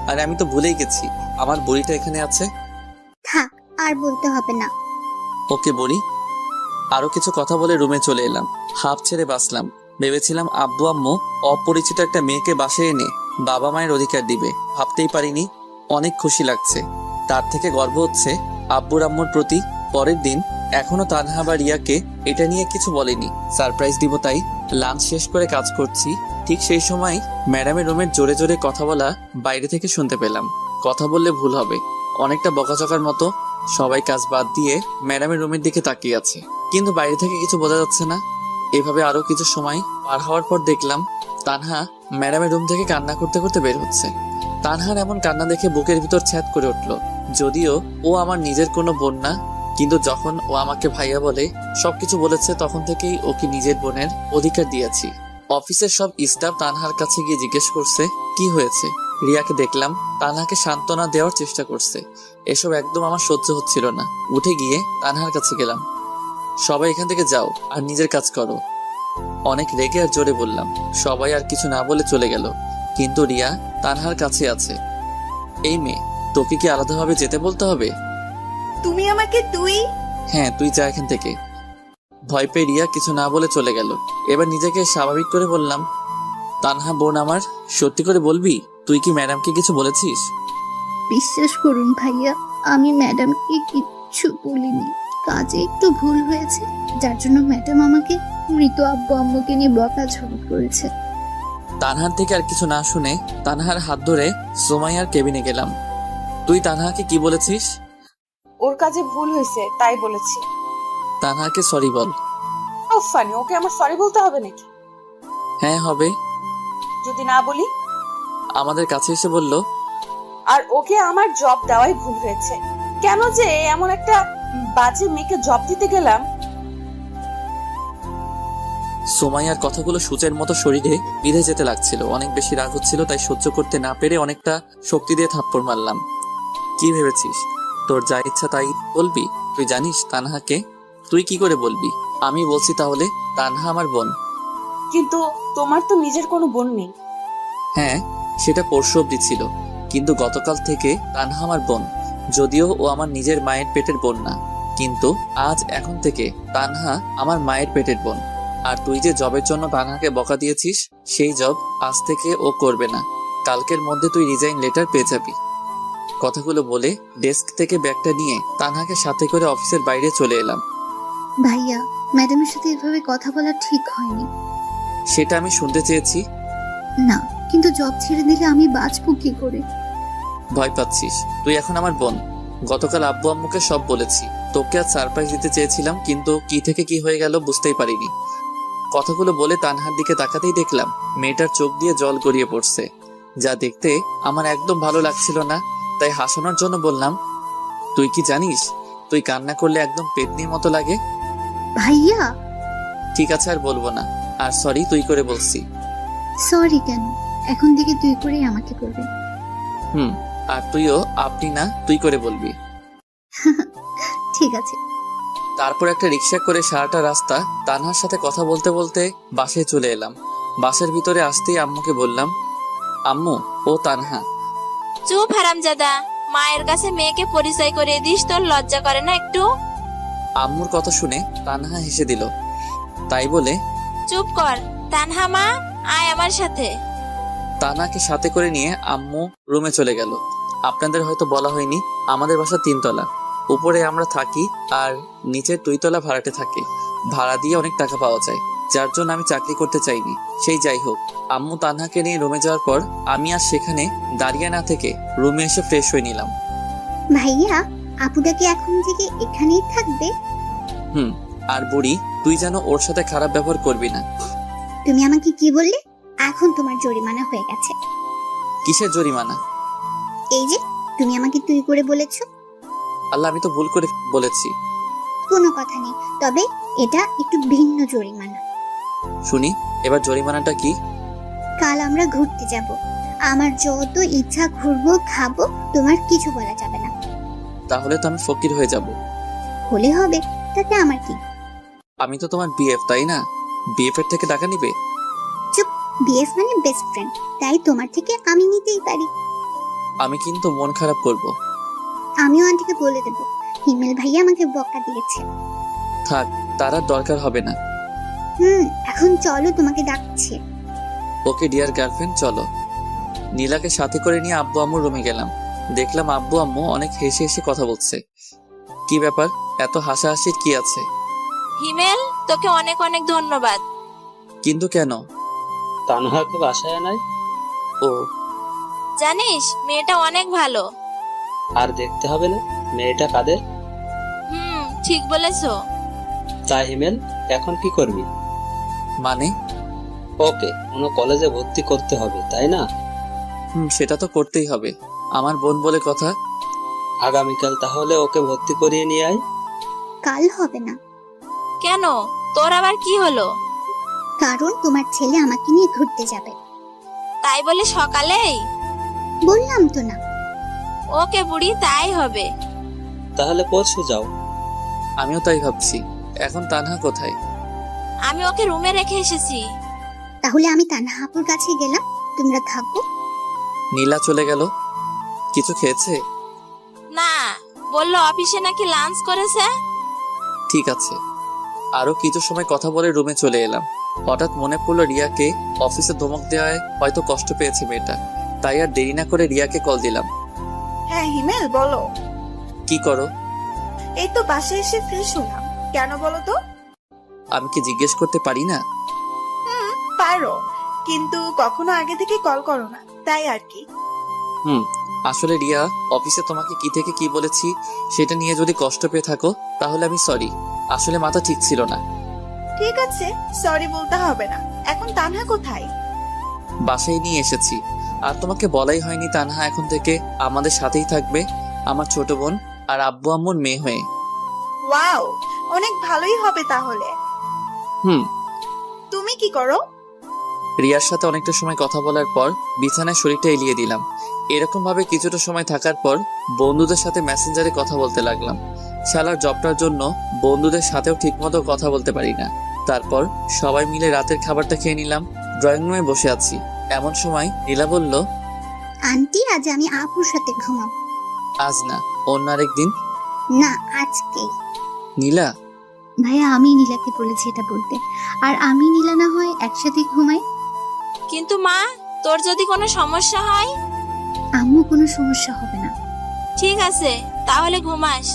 আর আমি তো ভুলেই গেছি, আমার বুড়িটা এখানে আছে। থাক, আর বলতে হবে না। ওকে বুড়ি। আরো কিছু কথা বলে রুমে চলে এলাম। হাফ ছেড়ে বাঁচলাম। ভেবেছিলাম আব্বু আম্মু অপরিচিত একটা মেয়েকে বাসায় এনে বাবা মায়ের অধিকার দিবে, ভাবতেই পারিনি। অনেক খুশি লাগছে, তার থেকে গর্ব হচ্ছে আব্বুর আম্মুর প্রতি। পরের দিন এখনো তানহা বা রিয়াকে এটা নিয়ে কিছু বলেনি, সারপ্রাইজ দিব। তাই লাঞ্চ শেষ করে কাজ করছি। ঠিক সেই সময় ম্যাডামের রুমের জোরে জোরে কথা বলা বাইরে থেকে শুনতে পেলাম। কথা বললে ভুল হবে, অনেকটা বকাচকার মতো। সবাই কাজ বাদ দিয়ে ম্যাডামের রুমের দিকে তাকিয়ে আছে, কিন্তু বাইরে থেকে কিছু বোঝা যাচ্ছে না। এভাবে আরো কিছু সময় পার হওয়ার পর দেখলাম তানহা ম্যাডামের রুম থেকে কান্না করতে করতে বের হচ্ছে। তানহার এমন কান্না দেখে বুকের ভিতর ছ্যাদ করে উঠলো। যদিও ও আমার নিজের কোনো বোন না, কিন্তু যখন ও আমাকে ভাইয়া বলে সবকিছু বলেছে, তখন থেকেই ওকে নিজের বোনের অধিকার দিয়েছি। অফিসের সব স্টাফ তানহার কাছে গিয়ে জিজ্ঞেস করছে কি হয়েছে। রিয়াকে দেখলাম তানহাকে সান্ত্বনা দেওয়ার চেষ্টা করছে। এসব একদম আমার সহ্য হচ্ছিল না। উঠে গিয়ে তানহার কাছে গেলাম। সবাই এখান থেকে যাও আর নিজের কাজ করো। অনেক রেগে আর জোরে বললাম। সবাই আর কিছু না বলে চলে গেল, কিন্তু রিয়া তানহার কাছে আছে। এই মেয়ে, তোকে কি আলাদাভাবে যেতে বলতে হবে? তুমি আমাকে তুই? হ্যাঁ, তুই যা এখান থেকে। ভয় পেয়ে রিয়া কিছু না বলে চলে গেল। এবার নিজেকে স্বাভাবিক করে বললাম, তানহা বোন আমার, সত্যি করে বলবি তুই কি ম্যাডামকে কিছু বলেছিস? বিশ্বাস করুন ভাইয়া, আমি ম্যাডামকে কিচ্ছু বলিনি। কাজে একটু ভুল হয়েছে, যার জন্য ম্যাডাম আমাকে মৃত আব্বু আম্মুকে নিয়ে বকাঝকা করেছে। তানহার থেকে আর কিছু না শুনে তানহার হাত ধরে সুমাইয়ার কেবিনে গেলাম। তুই তানহাকে কি বলেছিস? ওর কাজে ভুল হয়েছে তাই বলেছি। তানহাকে সরি বল। ও ফানি, ওকে আমার সরি বলতে হবে নাকি? হ্যাঁ হবে। যদি না বলি? আমাদের কাছে এসে বলল, আর ওকে আমার জব দেওয়াই ভুল হয়েছে। কেন যে এমন একটা বাজে মেয়েকে জব দিতে গেলাম। সুমাইয়ার কথাগুলো সূচের মতো শরীরে বিঁধে যেতে লাগছিল। অনেক বেশি রাগ হচ্ছিল, তাই সহ্য করতে না পেরে অনেকটা শক্তি দিয়ে থাপ্পড় মারলাম। কি ভেবেছিস তোর যা ইচ্ছা তাই বলবি? তুই জানিস তানহাকে? তুই কি করে বলবি? আমি বলছি তাহলে, তানহা আমার বোন। কিন্তু তোমার তো নিজের কোনো বোন নেই। হ্যাঁ, সেটা পরশু অব্দি ছিল, কিন্তু গতকাল থেকে তানহা আমার বোন। যদিও ও আমার নিজের মায়ের পেটের বোন না, কিন্তু এখন থেকে তানহা আমার মায়ের পেটের বোন। আর তুই যে জবের জন্য তানহাকে বকা দিয়েছিস, সেই জব আজ থেকে ও করবে না। কালকের মধ্যে তুই রিজাইন লেটার পেয়ে যাবি। কথাগুলো বলে ডেস্ক থেকে ব্যাগটা নিয়ে তানহাকে সাথে করে অফিসের বাইরে চলে এলাম। ভাইয়া, ম্যাডামের সাথে এভাবে কথা বলা ঠিক হয়নি। সেটা আমি শুনতে চেয়েছি। না, কিন্তু জব ছেড়ে দিলে আমি বাঁচবো কি করে? ভয় পাচ্ছিস? তুই এখন আমার বোন। গতকাল আব্বু আম্মুকে সব বলেছি। তোকে আজ সারপ্রাইজ দিতে চেয়েছিলাম, কিন্তু কি থেকে কি হয়ে গেল বুঝতেই পারিনি। কথাগুলো বলে তানহার দিকে তাকাতেই দেখলাম মেয়েটার চোখ দিয়ে জল গড়িয়ে পড়ছে, যা দেখতে আমার একদম ভালো লাগছিল না। তাই হাসানোর জন্য বললাম, তুই কি জানিস তুই কান্না করলে একদম পেতনির মতো লাগে। ভাইয়া। ঠিক আছে, আর বলবো না। আর সরি তুই করে বলছি। সরি কেন? এখন থেকে তুই করেই আমাকে করবে। আর তুইও আপনি না তুই করে বলবি। ঠিক আছে। তারপর একটা রিক্সা করে সারাটা রাস্তা তানহার সাথে কথা বলতে বলতে বাসায় চলে এলাম। বাসের ভিতরে আসতেই আম্মুকে বললাম, আম্মু ও তানহা। চুপ হারামজাদা, মায়ের কাছে মেয়েকে পরিচয় করিয়ে দিস, তোর লজ্জা করে না একটু? আম্মুর কথা শুনে তানহা হেসে দিল, তাই বলে, চুপ কর। তানহা মা, আয় আমার সাথে। তানহাকে সাথে করে নিয়ে আম্মু রুমে চলে গেল। আপনাদের হয়তো বলা হয়নি, আমাদের বাসা 3 তলা। উপরে আমরা থাকি আর নিচে 2 তলা ভাড়াটে থাকে। ভাড়া দিয়ে অনেক টাকা পাওয়া যায়, যার জন্য আমি চাকরি করতে চাইনি। সেই যাই হোক, আম্মু তানহাকে নিয়ে রুমে যাওয়ার পর আমি আর সেখানে দাঁড়িয়ে না থেকে রুমে এসে ফ্রেশ হয়ে নিলাম। ভাইয়া, আপুটা কি এখন থেকে এখানেই থাকবে? আর বুড়ি, তুই যেন ওর সাথে খারাপ ব্যবহার করবি না। তুমি আমাকে কি বললে? এখন তোমার জরিমানা হয়ে গেছে। কিসের জরিমানা? এই যে তুমি আমাকে তুই করে বলেছো। আল্লাহ, আমি তো ভুল করে বলেছি। কোনো কথা নেই, তবে এটা একটু ভিন্ন জরিমানা। শুনি, এবার জরিমানাটা কি? কাল আমরা ঘুরতে যাব। আমার যত ইচ্ছা ঘুরবো, খাবো, তোমার কিছু বলা যাবে না। তাহলে তো আমি ফকির হয়ে যাব। হলে হবে, তাতে আমার কি? আমি তো তোমার বিএফ, তাই না? বিএফ এর থেকে টাকা নিবে? চুপ, বিএফ মানে বেস্ট ফ্রেন্ড, তাই তোমার থেকে আমি নিতেই পারি। আমি কিন্তু মন খারাপ করব। আমিও আন্টিকে বলে দেব হিমেল ভাইয়া আমাকে বকা দিয়েছে। থাক, তার আর দরকার হবে না। এখন চলো, তোমাকে ডাকছে। ওকে ডিয়ার গার্লফ্রেন্ড, চলো। নীলাকে সাথে করে নিয়ে আব্বু আম্মুর রুমে গেলাম। দেখলাম আব্বু আম্মু অনেক হেসে হেসে কথা বলছে। কি ব্যাপার, এত হাসাহাসির কি আছে? হিমেল, তোকে অনেক অনেক ধন্যবাদ। কিন্তু কেন? তানহাকে বাসায় নাই? ও, জানিস মেয়েটা অনেক ভালো। আর দেখতে হবে না মেয়েটা কাদের? ঠিক বলেছো। তাই হিমেল, এখন কি করবি? মানে? ওকে কোনো কলেজে ভর্তি করতে হবে, তাই না? সেটা তো করতেই হবে, আমার বোন বলে কথা। আগামীকাল তাহলে ওকে ভর্তি করিয়ে নিয়ে আয়। কাল হবে না। কেন, তোর আবার কি হলো? কারণ তোমার ছেলে আমাকে নিয়ে ঘুরতে যাবে। তাই বলে সকালেই? বললাম তো না। ওকে বুড়ি, তাই হবে। তাহলে পরশু যাও। আমিও তাই ভাবছি। এখন তানহা কোথায়? আমি ওকে রুমে রেখে এসেছি। তাহলে আমি তানহা আপুর কাছে গেলাম, তোমরা থাকো। নীলা চলে গেল। কিছু খেয়েছে? না, বললো অফিসে নাকি লাঞ্চ করেছে। ঠিক আছে। আরো কিছু সময় কথা বলে রুমে চলে এলাম। হঠাৎ মনে পড়লো রিয়াকে অফিসে ধমক দেওয়ায় হয়তো কষ্ট পেয়েছে মেয়েটা, তাই আর দেরি না করে রিয়াকে কল দিলাম। হ্যাঁ হিমেল, বলো। কি করো? এই তো বাসায় এসে ফ্রেশ হলাম। কেন বলো তো? আমি কি জিজ্ঞেস করতে পারি না? পারো, কিন্তু কখনো আগে থেকে কল করো না, তাই আর কি। আসলে রিয়া, অফিসে তোমাকে কি থেকে কি বলেছি সেটা নিয়ে যদি কষ্ট পেয়ে থাকো তাহলে আমি সরি। আসলে মাথা ঠিক ছিল না। ঠিক আছে, সরি বলতে হবে না। এখন তানহা কোথায়? বাসায় নিয়ে এসেছি। আর তোমাকে বলাই হয়নি তানহা এখন থেকে আমাদের সাথেই থাকবে, আমার ছোট বোন আর আব্বু আম্মুর মেয়ে হয়ে। ওয়াও, অনেক ভালোই হবে তাহলে। হুম। তুমি কি করো? রিয়ার সাথে অনেকটা সময় কথা বলার পর বিছানায় শরীরটা এলিয়ে দিলাম। এরকম ভাবে কিছুটা সময় থাকার পর বন্ধুদের সাথে মেসেঞ্জারে কথা বলতে লাগলাম। শালার জবটার জন্য বন্ধুদের সাথেও ঠিকমতো কথা বলতে পারি না। তারপর সবাই মিলে রাতের খাবারটা খেয়ে নিলাম। ড্রয়িং রুমে বসে আছি, এমন সময় নীলা বলল, আন্টি আজ আমি আপুর সাথে ঘুমাবো। আজ না, অন্য আরেকদিন। না, আজকেই। নীলা, ভাইয়া আমি নীলাকে বলেছি এটা বলতে, আর আমি নীলা না হয় একসাথে ঘুমাই। কিন্তু মা, তোর যদি কোনো সমস্যা হয়? আম্মু কোনো সমস্যা হবে না। ঠিক আছে, তাহলে ঘুমাস।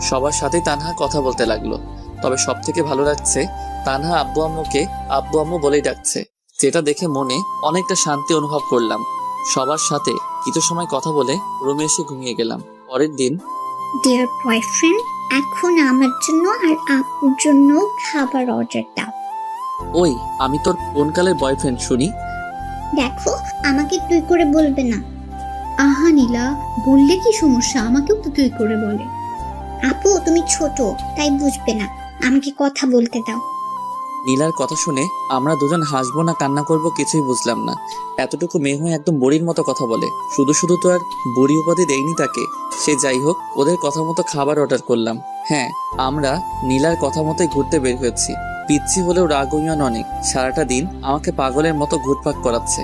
সবার সাথেই তানহা কথা বলতে লাগলো। তবে সব থেকে ভালো লাগছে তানহা আব্বু আম্মুকে আব্বু আম্মু বলেই ডাকছে, যেটা দেখে মনে অনেকটা শান্তি অনুভব করলাম। সবার সাথে কিছু সময় কথা বলে রুমে এসে ঘুমিয়ে গেলাম। পরের দিন, ডিয়ার বয়ফ্রেন্ড, এখন আমার জন্য আর আপুর জন্য খাবার অর্ডার দাও। ওই আমি তোর কোন কালের বয়ফ্রেন্ড শুনি? দেখো, আমাকে তুই করে বলবে না। আহা নীলা, বললে কি সমস্যা? আমাকেও তো তুই করে বলে। আপু তুমি ছোট, তাই বুঝবে না, আমাকে কথা বলতে দাও। নীলার কথা শুনে আমরা দুজন হাসবো না কান্না করব কিছুই বুঝলাম না। এতটুকু মেয়ে হয়ে একদম বুড়ির মতো কথা বলে। শুধু শুধু তো আর বুড়ি উপাধি দেয়নি তাকে। সে যাই হোক, ওদের কথা মতো খাবার অর্ডার করলাম। হ্যাঁ, আমরা নীলার কথা মতোই ঘুরতে বের হয়েছি। পিচ্ছি হলেও রাগ অভিমান অনেক। সারাটা দিন আমাকে পাগলের মতো ঘুরপাক করাচ্ছে।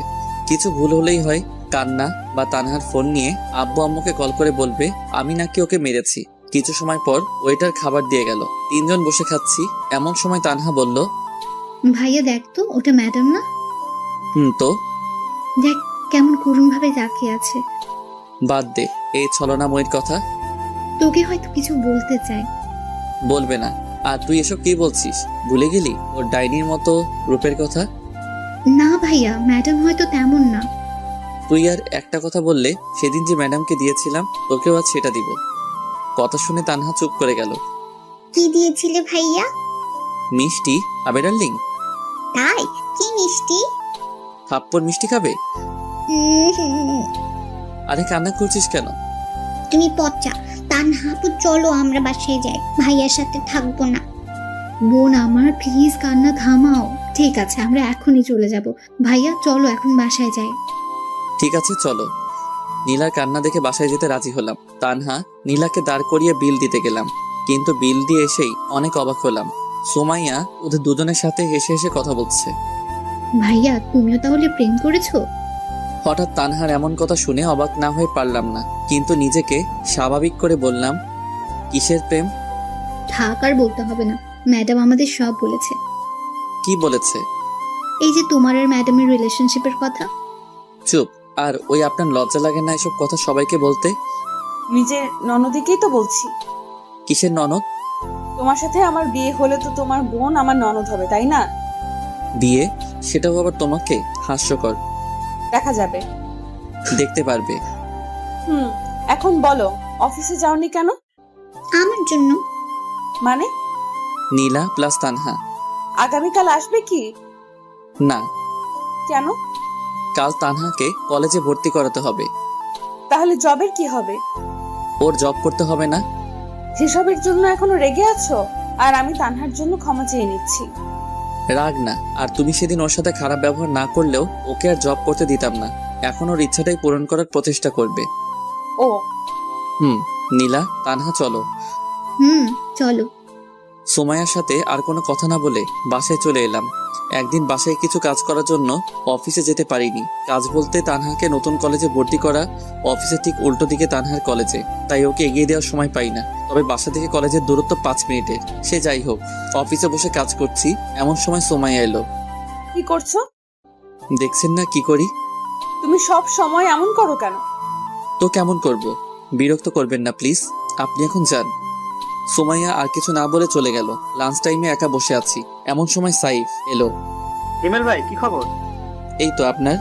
কিছু ভুল হলেই হয় কান্না বা তানহার ফোন নিয়ে আব্বু আম্মুকে কল করে বলবে আমি নাকি ওকে মেরেছি। কিছু সময় পর ওয়েটার খাবার দিয়ে গেল। তিনজন বসে খাচ্ছি, এমন সময় তানহা বলল, ভাইয়া দেখ তো, ওটা ম্যাডাম না? তো দেখ কেমন করুণ ভাবে তাকিয়ে আছে। বাদ দে এই ছলনাময়ীর কথা। তোকে হয়তো কিছু বলতে চাই। বলবে না। আর তুই এসব কি বলছিস? ভুলে গেলি ওর ডাইনির মতো রূপের কথা? না ভাইয়া, ম্যাডাম হয়তো তেমন না। তুই আর একটা কথা বললে সেদিন যে ম্যাডামকে দিয়েছিলাম তোকেও আজ সেটা দিব। কথা শুনে তানহা চুপ করে গেল। কি দিয়েছিলে ভাইয়া? মিষ্টি। আবে ডার্লিং, তাই? কি মিষ্টি? থাপ্পড় মিষ্টি খাবে? আরে কান্না করছিস কেন? তুমি পচা। তানহা আপু চলো আমরা বাসায় যাই, ভাইয়ার সাথে থাকবো না। বোন আমার, প্লিজ কান্না থামাও। ঠিক আছে, আমরা এখনই চলে যাব। ভাইয়া চলো এখন বাসায় যাই। ঠিক আছে চলো। নীলার কান্না দেখে বাসায় যেতে রাজি হলাম। তানহা নীলাকে দাঁড় করিয়ে বিল দিতে গেলাম, কিন্তু বিল দিয়ে এসেই অনেক অবাক হলাম। সুমাইয়া ওদের দুজনের সাথে হেসে হেসে কথা বলছে। ভাইয়া তুমিও তাহলে প্রেম করেছো? হঠাৎ তানহার এমন কথা শুনে অবাক না হয়ে পারলাম না, কিন্তু নিজেকে স্বাভাবিক করে বললাম, কিসের প্রেম? থাক আর বলতে হবে না, ম্যাডাম আমাদের সব বলেছে। কি বলেছে? এই যে তোমার আর ম্যাডামের রিলেশনশিপের কথা। চুপ। আর ওই আপনার লজ্জা লাগে না এসব কথা সবাইকে বলতে? নিজের ননদিকেই তো বলছি। কিসের ননদ? তোমার সাথে আমার বিয়ে হলে তো তোমার বোন আমার ননদ হবে, তাই না? বিয়ে? সেটাও আবার তোমাকে? হাস্যকর। দেখা যাবে। দেখতে পারবে। এখন বলো, অফিসে যাওনি কেন? আমার জন্য। মানে? নীলা প্লাস তানহা। আগামীকাল আসবে কি? না। কেন? কাল তানহাকে কলেজে ভর্তি করাতে হবে। তাহলে জবের কি হবে? ওর জব করতে হবে না? সেসবের জন্য এখনো রেগে আছো? আর আমি তানহার জন্য ক্ষমা চেয়ে নিচ্ছি। রাগ না। আর তুমি সেদিন ওর সাথে খারাপ ব্যবহার না করলেও ওকে আর জব করতে দিতাম না। এখন ওর ইচ্ছাটাই পূরণ করার প্রচেষ্টা করবে। ও নীলা, তানহা চলো। চলো। সুমাইয়ার সাথে আর কোনো কথা না বলে বাসায় চলে এলাম। একদিন বাসায় কিছু কাজ করার জন্য অফিসে যেতে পারিনি। কাজ বলতে তানহাকে নতুন কলেজে ভর্তি করা, অফিসের ঠিক উল্টো দিকে তানহার কলেজে, তাই ওকে এগিয়ে দেওয়ার সময় পাই না। তবে বাসা থেকে কলেজের দূরত্ব 5 মিনিটের। সে যাই হোক, অফিসে বসে কাজ করছি, এমন সময় সুমাইয়া এলো। কি করছো? দেখছেন না কি করি? তুমি সব সময় এমন করো কেন? তো কেমন করব? বিরক্ত করবেন না প্লিজ। আপনি এখন যান। সুমাইয়া আর কিছু না বলে চলে গেল। লাঞ্চ টাইমে একা বসে আছি, এমন সময় সাইফ এলো। হিমেল ভাই, কি খবর? এই তো আপনার।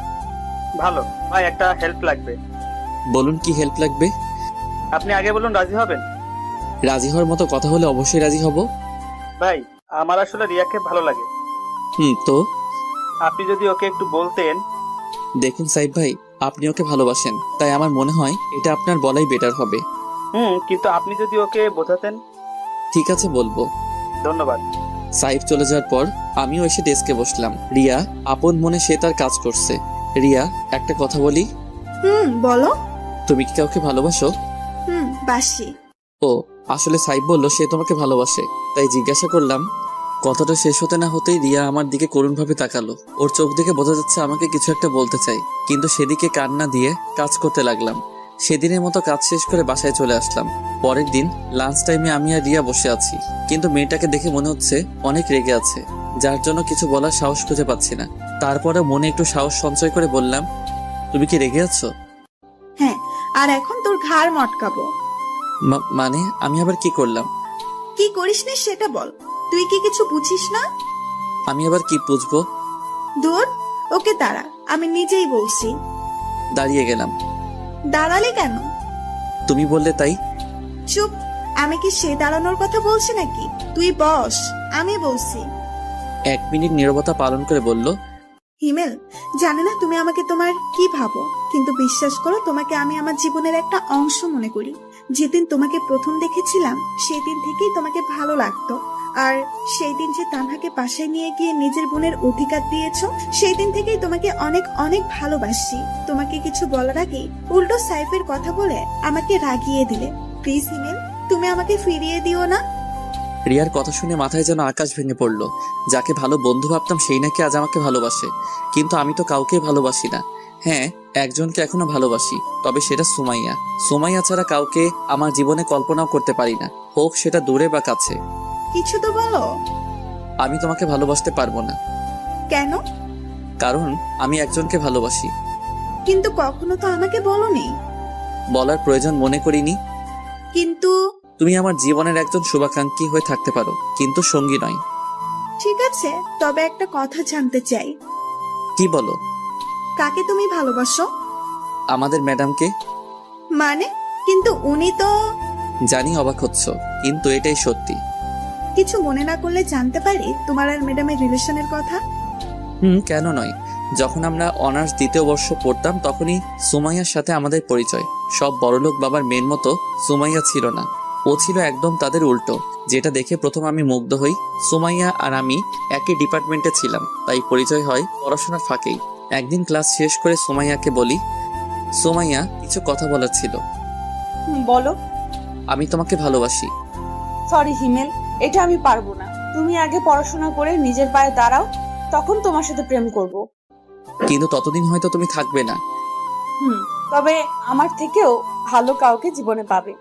ভালো ভাই, একটা হেল্প লাগবে। বলুন, কি হেল্প লাগবে? আপনি আগে বলুন, রাজি হবেন? রাজি হওয়ার মতো কথা হলে অবশ্যই রাজি হব। ভাই, আমার আসলে রিয়াকে ভালো লাগে। তো আপনি যদি ওকে একটু বলতেন। দেখুন সাইফ ভাই, আপনি ওকে ভালোবাসেন, তাই আমার মনে হয় এটা আপনার বলাই বেটার হবে। কিন্তু আপনি যদি ওকে বোঝাতেন। ঠিক আছে, বলবো। ধন্যবাদ। সাইফ চলে যাওয়ার পর আমিও এসে ডেস্কে বসলাম। রিয়া আপন মনে সে তার কাজ করছে। রিয়া, একটা কথা বলি। বলো। তুমি কি কাউকে ভালোবাসো? বাসি। ও, আসলে সাইফ বললো সে তোমাকে ভালোবাসে, তাই জিজ্ঞাসা করলাম। কথাটা শেষ হতে না হতেই রিয়া আমার দিকে করুণভাবে তাকালো। ওর চোখ দেখে বোঝা যাচ্ছে আমাকে কিছু একটা বলতে চাই, কিন্তু সেদিকে কান না দিয়ে কাজ করতে লাগলাম। সেদিনের মতো কাজ শেষ করে বাসায় চলে আসলাম। পরের দিন লাঞ্চ টাইমে আমি আর রিয়া বসে আছি, কিন্তু মেয়েটাকে দেখে মনে হচ্ছে অনেক রেগে আছে, যার জন্য কিছু বলার সাহস খুঁজে পাচ্ছি না। তারপরে মনে একটু সাহস সঞ্চয় করে বললাম, তুমি কি রেগে আছো? হ্যাঁ, আর এখন তোর ঘাড় মটকাবো। মানে আমি আবার কি করলাম? কি করিস না সেটা বল। তুই কি কিছু বুঝিস না? আমি আবার কি বুঝবো? দূর, ওকে দাঁড়া, আমি নিজেই বলছি। দাঁড়িয়ে গেলাম। দাঁড়ালে কেন? তুমি বললে তাই। চুপ, আমি কি সে দাঁড়ানোর কথা বলছি নাকি? তুই বস, আমি বলছি। 1 মিনিট নীরবতা পালন করে বলল, হিমেল, জানি না তুমি আমাকে তোমার কি ভাবো, কিন্তু বিশ্বাস করো, তোমাকে আমি আমার জীবনের একটা অংশ মনে করি। যেদিন তোমাকে প্রথম দেখেছিলাম সেই দিন থেকেই তোমাকে ভালো লাগতো। আর সেই দিন যে তানহাকে বাসায় নিয়ে গিয়ে নিজের বোনের অধিকার দিয়েছো, সেই দিন থেকেই তোমাকে অনেক অনেক ভালোবাসি। তোমাকে কিছু বলার আগে উল্টো সাইফের কথা বলে আমাকে রাগিয়ে দিলে। প্লিজ হিমেল, তুমি আমাকে ফিরিয়ে দিও না। রিয়ার কথা শুনে মাথায় যেন আকাশ ভেঙে পড়লো। যাকে ভালো বন্ধু ভাবতাম সেই নাকি আজ আমাকে ভালোবাসে, কিন্তু আমি তো কাউকে ভালোবাসি না। হ্যাঁ, একজনকে এখনো ভালোবাসি, তবে সেটা সুমাইয়া। সুমাইয়া ছাড়া কাউকে আমার জীবনে কল্পনাও করতে পারি না, হোক সেটা দূরে বা কাছে। কিছু তো বলো। আমি তোমাকে ভালোবাসতে পারবো না। কেন? কারণ আমি একজনকে ভালোবাসি। কিন্তু কখনো তো আমাকে বলোনি। বলার প্রয়োজন মনে করিনি। কিন্তু তুমি আমার জীবনের একজন শুভাকাঙ্ক্ষী হয়ে থাকতে পারো, কিন্তু সঙ্গী নয়। ঠিক আছে, তবে একটা কথা জানতে চাই। কি বলো? কাকে তুমি ভালোবাসো? আমাদের ম্যাডামকে। মানে? কিন্তু উনি তো। জানি অবাক হচ্ছ, কিন্তু এটাই সত্যি। কিছু মনে না করলে জানতে পারি তোমার আর ম্যাডামের রিলেশনের কথা? কেন নয়। যখন আমরা অনার্স 2য় বর্ষ পড়তাম তখনই সুমাইয়ার সাথে আমাদের পরিচয়। সব বড়লোক বাবার মেয়ের মতো সুমাইয়া ছিল না, ও ছিল একদম তাদের উল্টো, যেটা দেখে প্রথম আমি মুগ্ধ হই। সুমাইয়া আর আমি একই ডিপার্টমেন্টে ছিলাম, তাই পরিচয় হয় পড়াশোনার ফাঁকেই। একদিন ক্লাস শেষ করে সুমাইয়াকে বলি, সুমাইয়া, কিছু কথা বলার ছিল। বলো। আমি তোমাকে ভালোবাসি। সরি হিমেল, এটা আমি পারবো না। তুমি আগে পড়াশোনা করে নিজের পায়ে দাঁড়াও, তখন তোমার সাথে প্রেম করব। কিন্তু ততদিন হয়তো তুমি থাকবে না। তবে আমার থেকেও ভালো কাউকে জীবনে পাবে।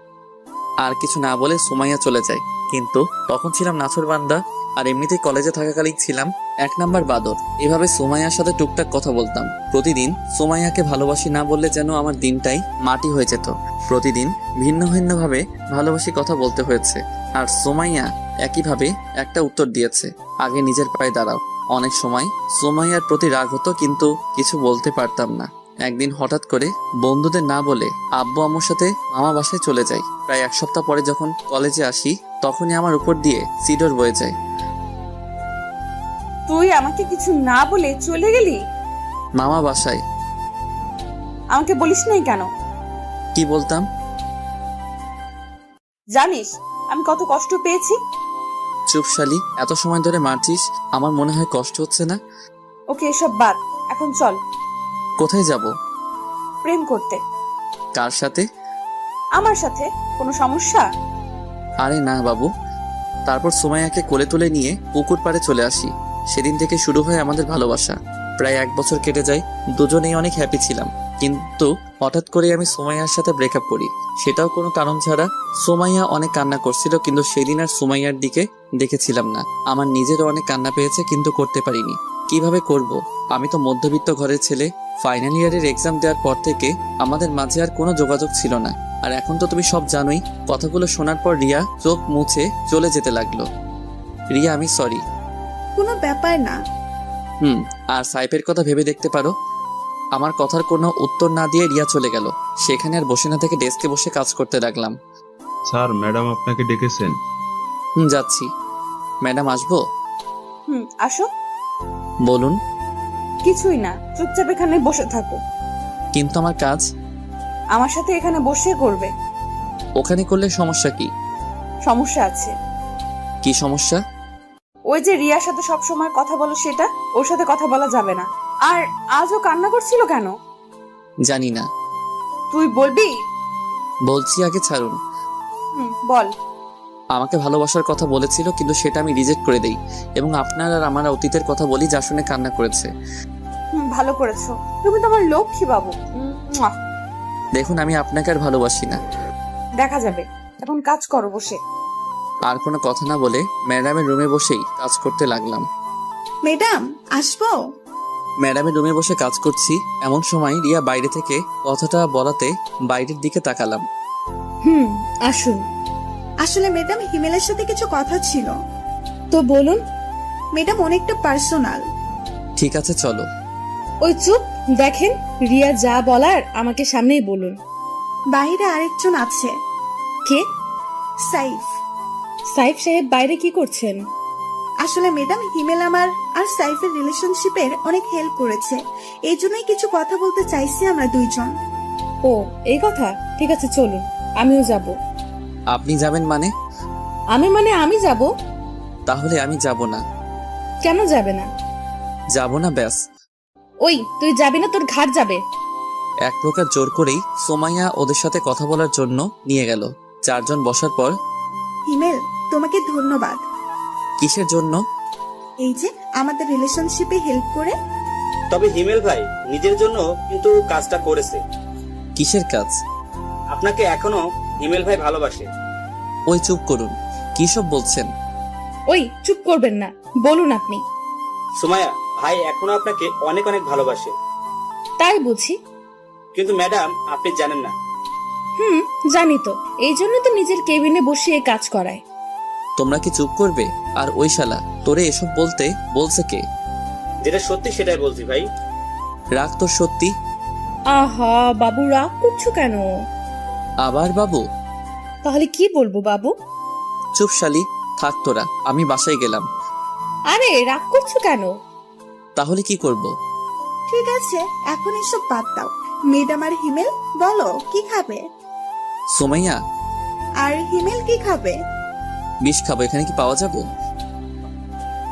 আর কিছু না বলে সুমাইয়া চলে যায়। কিন্তু তখন ছিলাম নাছোড়বান্দা, আর এমনিতেই কলেজে থাকাকালীন ছিলাম 1 নাম্বার বাদর। এভাবে সুমাইয়ার সাথে টুকটাক কথা বলতাম। প্রতিদিন সুমাইয়াকে ভালোবাসি না বললে যেন আমার দিনটাই মাটি হয়ে যেত। প্রতিদিন ভিন্ন ভিন্ন ভাবে ভালোবাসি কথা বলতে হয়েছে, আর সুমাইয়া একইভাবে একটা উত্তর দিয়েছে, আগে নিজের পায়ে দাঁড়াও। অনেক সময় সুমাইয়ার প্রতি রাগ হতো, কিন্তু কিছু বলতে পারতাম না। একদিন হঠাৎ করে বন্ধুদের না বলে আব্বু আম্মুর সাথে মামা বাসায় চলে যাই। প্রায় 1 সপ্তাহ পরে যখন কলেজে আসি তখনই আমার উপর দিয়ে সিডর বয়ে যায়। তুই আমাকে কিছু না বলে চলে গেলি মামা বাসায়? আমাকে বলিস নাই কেন? কি বলতাম? জানিস আমি কত কষ্ট পেয়েছি? চুপ শালি, এত সময় ধরে মারছিস, আমার মনে হয় কষ্ট হচ্ছে না? ওকে, এসব বাদ, এখন চল। কোথায় যাব? প্রেম করতে। কার সাথে? আমার সাথে। কোনো সমস্যা? আরে না বাবু। তারপর সুমাইয়াকে কোলে তুলে নিয়ে পুকুর পাড়ে চলে আসি। সেদিন থেকে শুরু হয় আমাদের ভালোবাসা। প্রায় 1 বছর কেটে যায়, দুজনেই অনেক হ্যাপি ছিলাম। কিন্তু হঠাৎ করে আমি সুমাইয়ার সাথে ব্রেকআপ করি, সেটাও কোনো কারণ ছাড়া। সুমাইয়া অনেক কান্না করছিল, কিন্তু সেদিন আর সুমাইয়ার দিকে দেখেছিলাম না। আমার নিজেরও অনেক কান্না পেয়েছে, কিন্তু করতে পারিনি। কিভাবে করব? আমি তো মধ্যবিত্ত ঘরের ছেলে। ফাইনাল ইয়ারের এক্সাম দেওয়ার পর থেকে আমাদের মাঝে আর কোনো যোগাযোগ ছিল না। আর এখন তো তুমি সব জানোই। কথাগুলো শোনার পর রিয়া চোখ মুছে চলে যেতে লাগলো। রিয়া, আমি সরি। কোনো ব্যাপার না। আর সাইফের কথা ভেবে দেখতে পারো। আমার কথার কোনো উত্তর না দিয়ে রিয়া চলে গেল। সেখানে আর বসে না থেকে ডেস্কে বসে কাজ করতে লাগলাম। স্যার, ম্যাডাম আপনাকে ডেকেছেন। যাচ্ছি। ম্যাডাম, আসবো? আসো। বলুন। কিছুই না, চুপচাপ এখানে বসে থাকো। কিন্তু আমার কাজ আমার সাথে এখানে বসে করবে। ওখানে করলে সমস্যা কি? সমস্যা আছে। কি সমস্যা? ওই যে রিয়ার সাথে সব সময় কথা বলো, সেটা ওর সাথে কথা বলা যাবে না। আর আজও কান্না করছিল কেন? জানি না। তুই বলবি? বলছি, আগে ছাড়ুন। বল। আমাকে ভালোবাসার কথা বলেছিল, কিন্তু সেটা আমি রিজেক্ট করে দেই এবং আপনার আর আমার অতীতের কথা বলি, যা শুনে কান্না করেছে। ভালো করেছো, তুমি তো আমার লক্ষ্মী বাবু। দেখুন, আমি আপনাকে আর ভালোবাসি না। দেখা যাবে, এখন কাজ করো বসে। আর কোনো কথা না বলে ম্যাডামের রুমে বসেই কাজ করতে লাগলাম। ম্যাডাম, আসবো? ম্যাডামের রুমে বসে কাজ করছি, এমন সময় রিয়া বাইরে থেকে কথাটা বলাতে বাইরের দিকে তাকালাম। আসুন। আসলে ম্যাডাম, হিমেলের সাথে কিছু কথা ছিল। তো বলুন। ম্যাডাম, অনেকটা পার্সোনাল। ঠিক আছে, চলো। ওই চুপ, দেখেন রিয়া যা বলার আমাকে সামনেই বলুন। বাইরে আরেকজন আছে। কে? সাইফ। সাইফ সাহেব বাইরে কি করছেন? আসলে ম্যাডাম, হিমেল আমার আর সাইফের রিলেশনশিপের অনেক হেল্প করেছে, এই জন্যই কিছু কথা বলতে চাইছি আমরা দুইজন। ও, এই কথা? ঠিক আছে, চলুন, আমিও যাব। আপনি যাবেন মানে? আমি যাব। তাহলে আমি যাব না। কেন যাবে না? যাব না, ব্যাস। ওই, তুই যাবি না, তোর ঘাট যাবে। এক প্রকার জোর করেই সোমাইয়া ওদের সাথে কথা বলার জন্য নিয়ে গেল। চারজন বসার পর, হিমেল, তোমাকে ধন্যবাদ। কিসের জন্য? এই যে আমাদের রিলেশনশিপে হেল্প করে। তবে হিমেল ভাই নিজের জন্য কিন্তু কাজটা করেছে। কিসের কাজ? আপনাকে এখনো হিমেল ভাই ভালোবাসে। ওই, চুপ করুন, কি সব বলছেন? ওই, চুপ করবেন না, বলুন আপনি। সুমাইয়া, ভাই এখনো আপনাকে অনেক অনেক ভালোবাসে। তাই বুঝি? কিন্তু ম্যাডাম, আপনি জানেন না। জানি তো, এই জন্য তো নিজের কেবিনে বসিয়ে কাজ করায়। তোমরা কি চুপ করবে? আর ওই শালা তোরে এসব বলতে বলছে কে? যেটা সত্যি সেটাই বলছি ভাই। রাগ তোর সত্যি? আহা বাবু, রাগ করছো কেন? আবার বাবু? তাহলে কি বলবো বাবু? চুপ শালি, থাক তোরা, আমি বাসায় গেলাম। আরে রাগ করছো কেন? তাহলে কি করব? ঠিক আছে, এখন এসব বাদ দাও। ম্যাডাম আর হিমেল, বলো কি খাবে? সোমাইয়া আর হিমেল কি খাবে? বিষ খাবো, এখানে কি পাওয়া যাবে?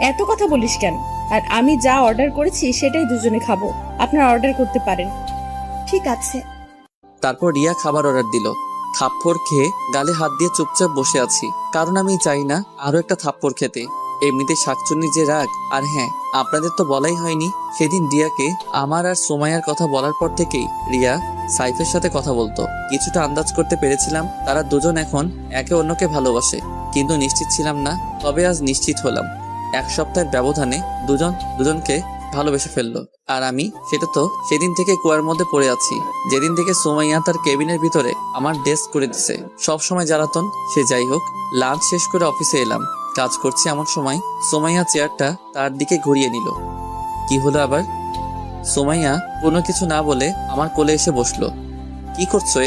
এত কথা বলিস কেন? আর আমি যা অর্ডার করেছি সেটাই দুজনে খাবো, আপনারা অর্ডার করতে পারেন। ঠিক আছে। তারপর রিয়া খাবার অর্ডার দিল। থাপ্পড় খেয়ে গালে হাত দিয়ে চুপচাপ বসে আছি, কারণ আমি চাই না আরো একটা থাপ্পড় খেতে। এমনিতে শাকচুন্নির যে রাগ। আর হ্যাঁ, আপনাদের তো বলাই হয়নি, সেদিন রিয়াকে আমার আর সোমাইয়ার কথা বলার পর থেকেই রিয়া সাইফের সাথে কথা বলতো। কিছুটা আন্দাজ করতে পেরেছিলাম তারা দুজন এখন একে অন্যকে ভালোবাসে, কিন্তু নিশ্চিত ছিলাম না। তবে আজ নিশ্চিত হলাম। এক সপ্তাহের ব্যবধানে দুজন দুজনকে ভালোবেসে ফেললো। আর আমি সেটা তো সেদিন থেকে কুয়ার মধ্যে পড়ে আছি, যেদিন থেকে সোমাইয়া তার কেবিনের ভিতরে আমার ডেস্ক করে দিছে। সব সময় জ্বালাতন, সে যাই হোক। লাঞ্চ শেষ করে অফিসে এলাম, কাজ করছি এমন সময় সোমাইয়া চেয়ারটা তার দিকে ঘুরিয়ে নিল। কি হলো আবার? সোমাইয়া কোনো কিছু না বলে আমার কোলে এসে বসলো। কি করছো?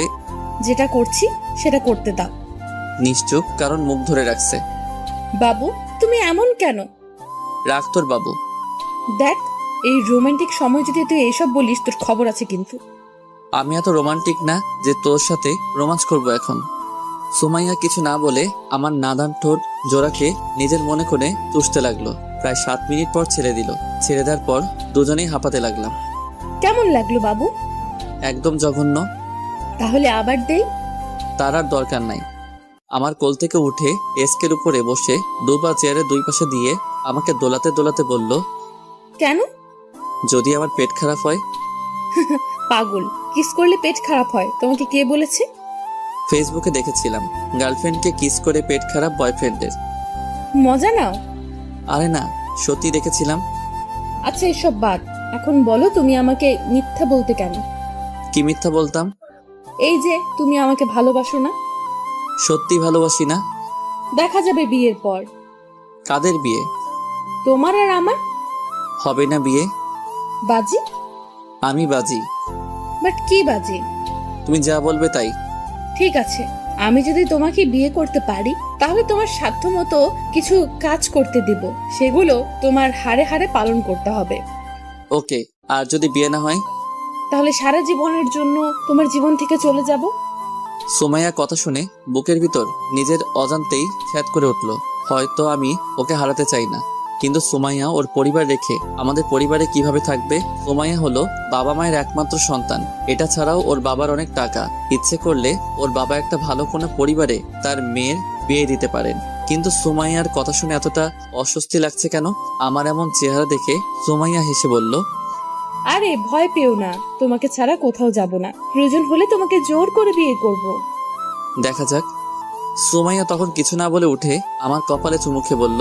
যেটা করছি সেটা করতে দাও। নিশ্চুপ, কারণ মুখ ধরে রাখছে। বাবু, তুমি এমন কেন? রাখ তোর বাবু। দেখ, এই রোমান্টিক সময় যদি তুই এইসব বলিস, তোর খবর আছে কিন্তু। আমি এত রোমান্টিক না যে তোর সাথে রোমান্স করবো এখন। সুমাইয়া কিছু না বলে আমার নাদান ঠোঁট জোড়াকে নিজের মনে করে চুষতে লাগলো। প্রায় 7 মিনিট পর ছেড়ে দিল। ছেড়ে দেওয়ার পর দুজনেই হাঁপাতে লাগলাম। কেমন লাগলো বাবু? একদম জঘন্য। তাহলে আবার দেই? তার আর দরকার নাই। আমার কোল থেকে উঠে ডেস্কের উপরে বসে দুপা চেয়ারের দুই পাশে দিয়ে আমাকে দোলাতে দোলাতে বলল, কেন? যদি আমার পেট খারাপ হয়। পাগল, কিস করলে পেট খারাপ হয় তোমাকে কে বলেছে? ফেসবুকে দেখেছিলাম গার্লফ্রেন্ডকে কিস করে পেট খারাপ বয়ফ্রেন্ডের। মজা নাও। আরে না, সত্যি দেখেছিলাম। আচ্ছা, এসব বাদ। এখন বলো, তুমি আমাকে মিথ্যা বলতে কেন? কি মিথ্যা বলতাম? এই যে তুমি আমাকে ভালোবাসো না? সত্যি ভালোবাসি না। দেখা যাবে বিয়ের পর। কাদের বিয়ে? তোমার আর আমার। হবে না বিয়ে। বাজি? আমি বাজি। বাট কি বাজি? তুমি যা বলবে তাই। ঠিক আছে, আমি যদি তোমাকে বিয়ে করতে পারি তাহলে তোমার সাধ্য মতো কিছু কাজ করতে দিব, সেগুলো তোমার হাড়ে হাড়ে পালন করতে হবে। ওকে, আর যদি বিয়ে না হয়? তাহলে সারা জীবনের জন্য তোমার জীবন থেকে চলে যাব। সুমাইয়া কথা শুনে বুকের ভিতর নিজের অজান্তেই খ্যাত করে উঠল। হয়তো আমি ওকে হারাতে চাই না, কিন্তু সুমাইয়া ওর পরিবার রেখে আমাদের পরিবারে কিভাবে থাকবে? সুমাইয়া হলো বাবা মায়ের একমাত্র সন্তান। এটা ছাড়াও ওর বাবার অনেক টাকা। ইচ্ছে করলে ওর বাবা একটা ভালো কোনো পরিবারে তার মেয়ের বিয়ে দিতে পারেন। কিন্তু সুমাইয়ার কথা শুনে এতটা অস্বস্তি লাগছে কেন? আমার এমন চেহারা দেখে সুমাইয়া হেসে বলল, আরে ভয় পেও না, তোমাকে ছাড়া কোথাও যাব না। প্রয়োজন হলে তোমাকে জোর করে বিয়ে করব। দেখা যাক। সুমাইয়া তখন কিছু না বলে উঠে আমার কপালে চুমু খেয়ে বলল,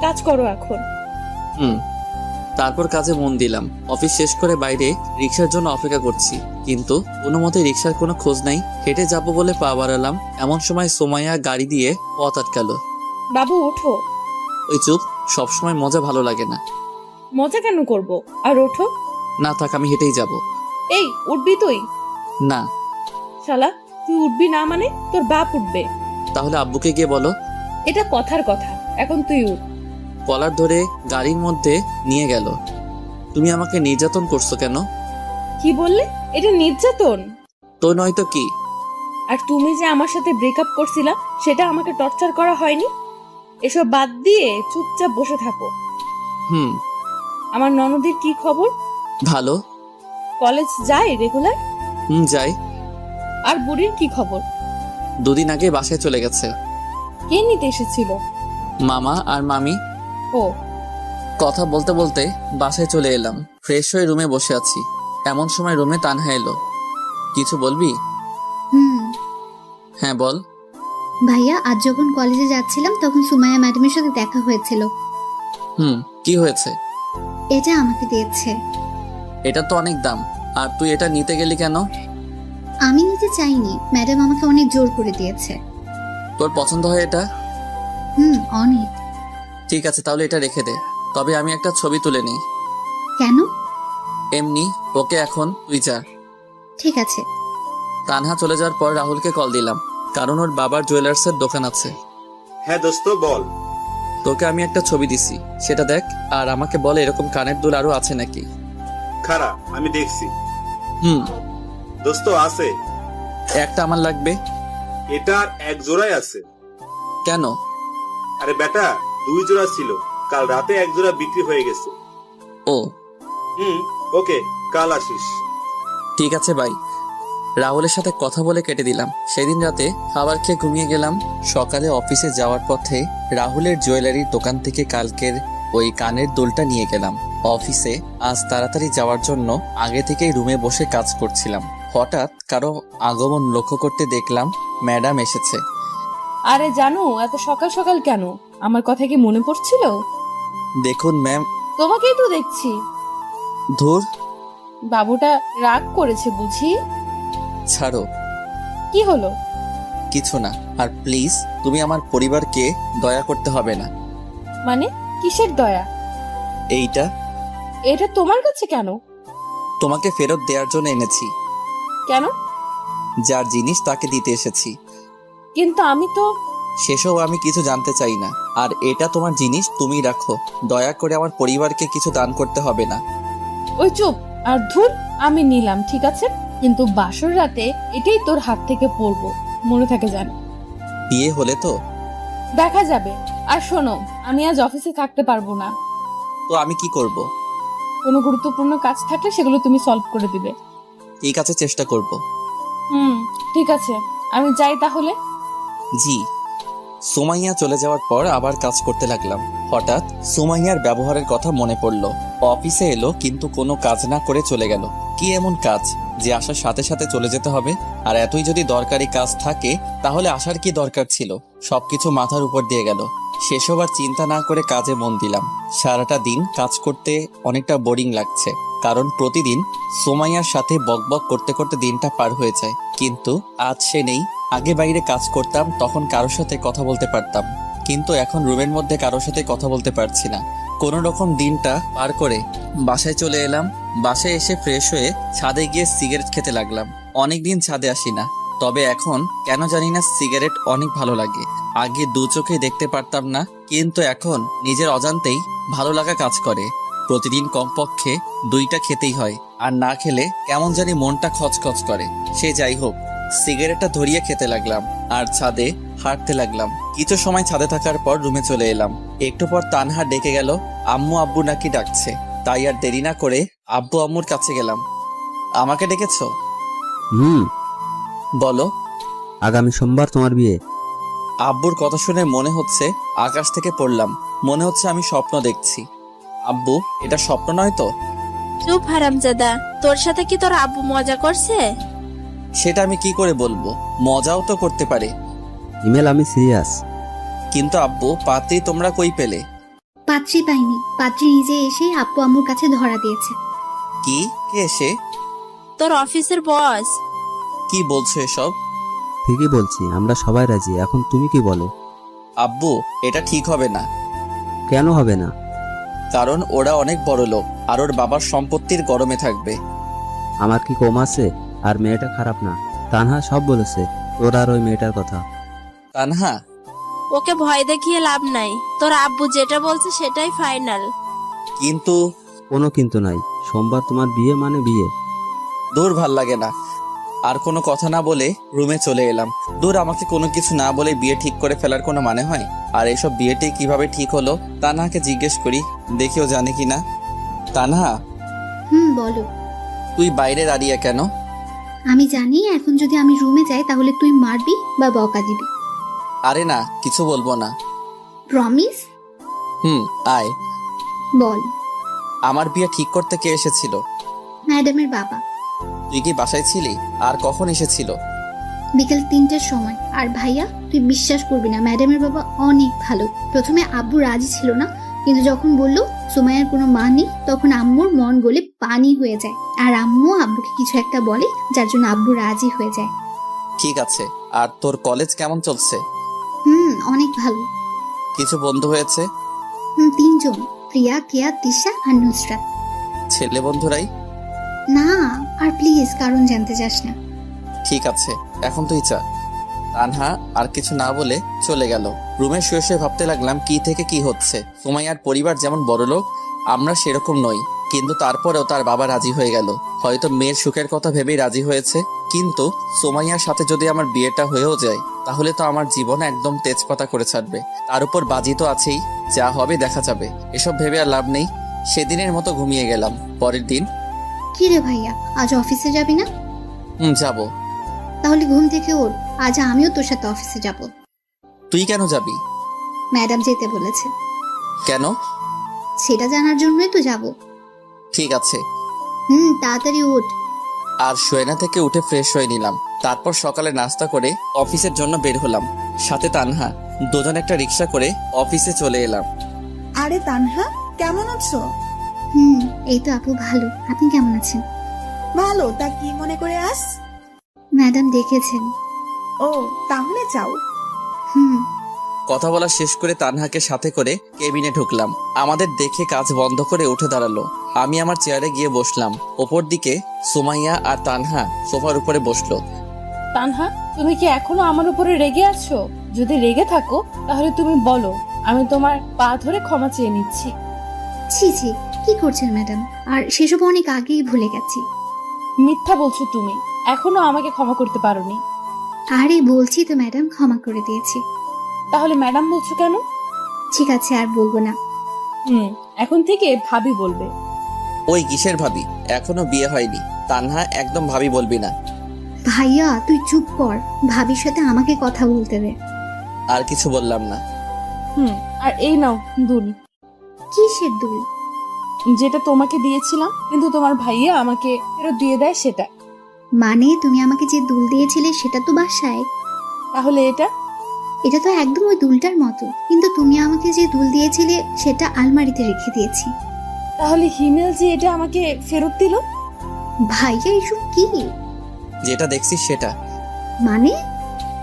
কাজ করো এখন। তারপর কাজে মন দিলাম। অফিস শেষ করে বাইরে রিক্সার জন্য অপেক্ষা করছি, কিন্তু কোনো মতে রিক্সার কোনো খোঁজ নাই। হেঁটে যাবো বলে পা বাড়ালাম, এমন সময় সুমাইয়া গাড়ি দিয়ে পথ আটকালো। বাবু ওঠো। ওই চুপ, সবসময় মজা ভালো লাগে না। মজা কেন করব? আর ওঠো। না থাক, আমি হেঁটেই যাব। এই উঠবি তুই? না। শালা, তুই উঠবি না মানে তোর বাপ উঠবে। তাহলে আব্বুকে গিয়ে বলো। এটা কথার কথা, এখন তুই উঠ। কলার ধরে গাড়ির মধ্যে নিয়ে গেল। তুমি আমাকে নির্যাতন করছো কেন? কি বললে? এটা নির্যাতন? তো নয়তো কি? আর তুমি যে আমার সাথে ব্রেকআপ করছিলা, সেটা আমাকে টর্চার করা হয়নি? এসব বাদ দিয়ে চুপচাপ বসে থাকো। আমার ননদের কি খবর? ভালো। কলেজ যায় রেগুলার? যাই। আর বুড়ির কি খবর? দুদিন আগে বাসায় চলে গেছে। কে নিতে এসেছিল? মামা আর মামি। ও। কথা বলতে বলতে বাসায় চলে এলাম। ফ্রেশ হয়ে রুমে বসে আছি, এমন সময় রুমে তানহা এলো। কিছু বলবি? হ্যাঁ বল। ভাইয়া, আজ যখন কলেজে যাচ্ছিলাম তখন সুমাইয়া ম্যাডামের সাথে দেখা হয়েছিল। কি হয়েছে? এটা আমাকে দিয়েছে। এটা তো অনেক দাম, আর তুই এটা নিতে গেলি কেন? আমি নিতে চাইনি, ম্যাডাম আমাকে অনেক জোর করে দিয়েছে। তোর পছন্দ হয় এটা? অনেক। ঠিক আছে, তাহলে এটা রেখে দে। তবে আমি একটা ছবি তুলে নিই। কেন? এমনি। ওকে, এখন তুই যা। ঠিক আছে। তানহা চলে যাওয়ার পর রাহুলকে কল দিলাম, কারণ ওর বাবার জুয়েলার্সের দোকান আছে। হ্যাঁ দোস্ত বল। তোকে আমি একটা ছবি দিছি, সেটা দেখ, আর আমাকে বলে এরকম কানের দুল আরো আছে নাকি। খারাপ, আমি দেখছি। দোস্ত আছে। একটা আমার লাগবে। এটার এক জোড়াই আছে। কেন? আরে বেটা, 2 জোড়া ছিল, কাল রাতে 1 জোড়া বিক্রি হয়ে গেছে। ও। ওকে, কাল আসিস। ঠিক আছে ভাই। রাহুলের সাথে কথা বলে কেটে দিলাম। সেদিন রাতে খাবার খেয়ে ঘুমিয়ে গেলাম। সকালে অফিসে যাওয়ার পথে রাহুলের জুয়েলারির দোকান থেকে কালকের ওই কানের দুলটা নিয়ে গেলাম। অফিসে আজ তাড়াতাড়ি যাওয়ার জন্য আগে থেকেই রুমে বসে কাজ করছিলাম। হঠাৎ কারো আগমন লক্ষ্য করতে দেখলাম ম্যাডাম এসেছে। আরে জানো, এত সকাল সকাল কেন? আমার কথা কি মনে পড়ছিল? দেখুন ম্যাম। তোমাকেই তো দেখছি। ধুর, বাবুটা রাগ করেছে বুঝি? ছাড়ো। কি হলো? কিছু না। আর প্লিজ, তুমি আমার পরিবারকে দয়া করতে হবে না। মানে কিসের দয়া? এইটা। এটা তোমার কাছে কেন? তোমাকে ফেরত দেওয়ার জন্য এনেছি। কেন? যার জিনিস তাকে দিতে এসেছি। কিন্তু আমি তো। সেসব আমি কিছু জানতে চাই না। আর এটা তোমার জিনিস, তুমি রাখো। দয়া করে আমার পরিবারকে কিছু দান করতে হবে না। ওই চুপ। আর ধুর, আমি নিলাম ঠিক আছে, কিন্তু বাসর রাতে এটাই তোর হাত থেকে পড়বো, মনে থাকে জানো। বিয়ে হলে তো দেখা যাবে। আর শোনো, আমি আজ অফিসে থাকতে পারবো না। তো আমি কি করব? কোনো গুরুত্বপূর্ণ কাজ থাকলে সেগুলো তুমি সলভ করে দিবে। ঠিক আছে, চেষ্টা করব। ঠিক আছে, আমি যাই তাহলে। জি। সুমাইয়া চলে যাওয়ার পর আবার কাজ করতে লাগলাম। হঠাৎ সুমাইয়ার ব্যবহারের কথা মনে পড়ল। অফিসে এলো কিন্তু কোনো কাজ না করে চলে গেল। কি এমন কাজ যে আসার সাথে সাথে চলে যেতে হবে? আর এতই যদি দরকারি কাজ থাকে তাহলে আসার কি দরকার ছিল? সবকিছু মাথার উপর দিয়ে গেল। সেসব আর চিন্তা না করে কাজে মন দিলাম। সারাটা দিন কাজ করতে অনেকটা বোরিং লাগছে। কারণ প্রতিদিন সোমাইয়ার সাথে বকবক করতে করতে দিনটা পার হয়ে যায়। কিন্তু আজ সে নেই। আগে বাইরে কাজ করতাম, তখন কারোর সাথে কথা বলতে পারতাম, কিন্তু এখন রুমের মধ্যে কারোর সাথে কথা বলতে পারছি না। কোনো রকম দিনটা পার করে বাসায় চলে এলাম। বাসায় এসে ফ্রেশ হয়ে ছাদে গিয়ে সিগারেট খেতে লাগলাম। অনেকদিন ছাদে আসি না, তবে এখন কেন জানি না সিগারেট অনেক ভালো লাগে। আগে দু চোখে দেখতে পারতাম না, কিন্তু এখন নিজের অজান্তেই ভালো লাগা কাজ করে। প্রতিদিন কমপক্ষে 2টা খেতেই হয়, আর না খেলে কেমন জানি মনটা খচখচ করে। সে যাই হোক, সিগারেটটা ধরিয়ে খেতে লাগলাম আর ছাদে হাঁটতে লাগলাম। কিছু সময় ছাদে থাকার পর রুমে চলে এলাম। একটু পর তানহা ডেকে গেল, আম্মু আব্বু নাকি ডাকছে। তাই আর দেরি না করে আব্বু আম্মুর কাছে গেলাম। আমাকে ডেকেছো? বলো। আগামী সোমবার তোমার বিয়ে। আব্বুর কথা শুনে মনে হচ্ছে আকাশ থেকে পড়লাম। মনে হচ্ছে আমি স্বপ্ন দেখছি। আব্বু, এটা স্বপ্ন নয় তো? চুপ হারামজাদা, তোর সাথে কি তোর আব্বু মজা করছে? সেটা আমি কি করে বলবো? মজাও তো করতে পারে। ইমেল, আমি সিরিয়াস। কিন্তু আব্বু, পাত্রী তোমরা কই পেলে? পাত্রী পাইনি, পাত্রী নিজে এসে আব্বু আম্মুর কাছে ধরা দিয়েছে। কি? কে এসে? তোর অফিসের বস। কি বলছো এসব? ঠিকই বলছি, আমরা সবাই রাজি। এখন তুমি কি বলো? আব্বু, এটা ঠিক হবে না। কেন হবে না? কারণ ওরা অনেক বড় লোক, আর ওর বাবার সম্পত্তির গরমে থাকবে। আমার কি কম আছে? আর মেয়েটা খারাপ না। তানহা সব বলেছে তোর আর ওই মেয়েটার কথা। তানহা? ওকে ভয় দেখিয়ে লাভ নাই, তোর আব্বু যেটা বলছে সেটাই ফাইনাল। কিন্তু? কোনো কিন্তু নাই। সোমবার তোমার বিয়ে মানে বিয়ে। দূর, ভাল লাগে না। আর কোনো কথা না বলে রুমে চলে এলাম। দূর, আমাকে কোনো কিছু না বলে বিয়ে ঠিক করে ফেলার কোনো মানে হয়? আর এসব বিয়েটি কিভাবে ঠিক হলো? তানহাকে জিজ্ঞেস করি, দেখিও জানে কিনা। তানহা, বলো। তুই বাইরে দাঁড়িয়ে কেন? আমি জানি এখন যদি আমি রুমে যাই তাহলে তুই মারবি বা বকা দিবি। আরে না, কিছু বলবো না। প্রমিস? আয়। বল। আমার বিয়ে ঠিক করতে কে এসেছিল? ম্যাডামের বাবা। তুই কি বাসায় ছিলি? আর কখন এসেছিল? বিকেল 3টার সময়। আর ভাইয়া, তুই বিশ্বাস করবি না, ম্যাডামের বাবা অনেক ভালো। প্রথমে আব্বু রাজি ছিল না, কিন্তু যখন বললো সুমাইয়ার কোনো মা নেই, তখন আম্মুর মন গলে পানি হয়ে যায়। আর আম্মু আব্বুকে কিছু একটা বলে, যার জন্য আব্বু রাজি হয়ে যায়। ঠিক আছে। আর তোর কলেজ কেমন চলছে? অনেক ভালো। কিছু বন্ধু হয়েছে? 3জন, প্রিয়া, কেয়া, তিশা আর নুসরাত। ছেলে বন্ধুরাই? না, আর প্লিজ কারণ জানতে চাস না। ঠিক আছে, এখন তুই চা। তানহা আর কিছু না বলে চলে গেল। রুমে শুয়ে শুয়ে ভাবতে লাগলাম কি থেকে কি হচ্ছে। সুমাইয়ার পরিবার যেমন বড়লোক, আমরা সেরকম নই, কিন্তু তারপরেও তার বাবা রাজি হয়ে গেল। হয়তো মেয়ের সুখের কথা ভেবেই রাজি হয়েছে। কিন্তু সুমাইয়ার সাথে যদি আমার বিয়েটা হয়েও যায়, তাহলে তো আমার জীবন একদম তেজপাতা করে ছাড়বে। তার উপর বাজি তো আছেই, যা হবে দেখা যাবে। এসব ভেবে আর লাভ নেই। সেদিনের মতো ঘুমিয়ে গেলাম। পরের দিন। কি রে ভাইয়া, আজ অফিসে যাবি না? যাব। তাহলে ঘুম থেকে ওঠ, আজ আমিও তোর সাথে অফিসে যাব। তুই কেন যাবি? ম্যাডাম যেতে বলেছে। কেন? সেটা জানার জন্যই তো যাব। ঠিক আছে। তাড়াতাড়ি ওঠ। আর শোয়না থেকে উঠে ফ্রেশ হয়ে নিলাম। তারপর সকালে নাস্তা করে অফিসের জন্য বের হলাম। সাথে তানহা। দুজন একটা রিক্সা করে অফিসে চলে এলাম। আরে তানহা, কেমন আছো? এই তো আপু ভালো। আপনি কেমন আছেন? ভালো। তা কি মনে করে আস? ম্যাডাম দেখেছেন। ও, তাহলে যাও। কথা বলা শেষ করে তানহাকে সাথে করে কেবিনে ঢুকলাম। আমাদের দেখে কাজ বন্ধ করে উঠে দাঁড়ালো। আমি আমার চেয়ারে গিয়ে বসলাম। ওপর দিকে সুমাইয়া আর তানহা সোফার উপরে বসলো। তানহা, তুমি কি এখনো আমার উপরে রেগে আছো? যদি রেগে থাকো তাহলে তুমি বলো, আমি তোমার পা ধরে ক্ষমা চেয়ে নিচ্ছি। ছি ছি, কি করছেন ম্যাডাম? আর সেসব অনেক আগেই ভুলে গেছি। মিথ্যা বলছো তুমি, এখনো আমাকে ক্ষমা করতে পারোনি। আরে বলছি তো ম্যাডাম, ক্ষমা করে দিয়েছি। তাহলে ম্যাডাম বলছো কেন? ঠিক আছে, আর বলবো না। এখন থেকে ভাবি বলবে। ওই কিসের ভাবি? এখনো বিয়ে হয়নি। তানহা, একদম ভাবি বলবি না। ভাইয়া তুই চুপ কর, ভাবির সাথে আমাকে কথা বলতে দে। আর কিছু বললাম না। আর এই নাও দুল। কিসের দুল? যেটা তোমাকে দিয়েছিলাম, কিন্তু তোমার ভাইয়া আমাকে ফেরত দিয়ে দেয় সেটা। মানে তুমি আমাকে যে দুল দিয়েছিলে সেটা তো বাসায়। তাহলে এটা? এটা তো একদম ওই দুলটার মতো, কিন্তু তুমি আমাকে যে দুল দিয়েছিলে সেটা আলমারিতে রেখে দিয়েছি। তাহলে হিমেল যে এটা আমাকে ফেরত দিল? ভাইয়া এসব কি? যেটা দেখছিস সেটা। মানে?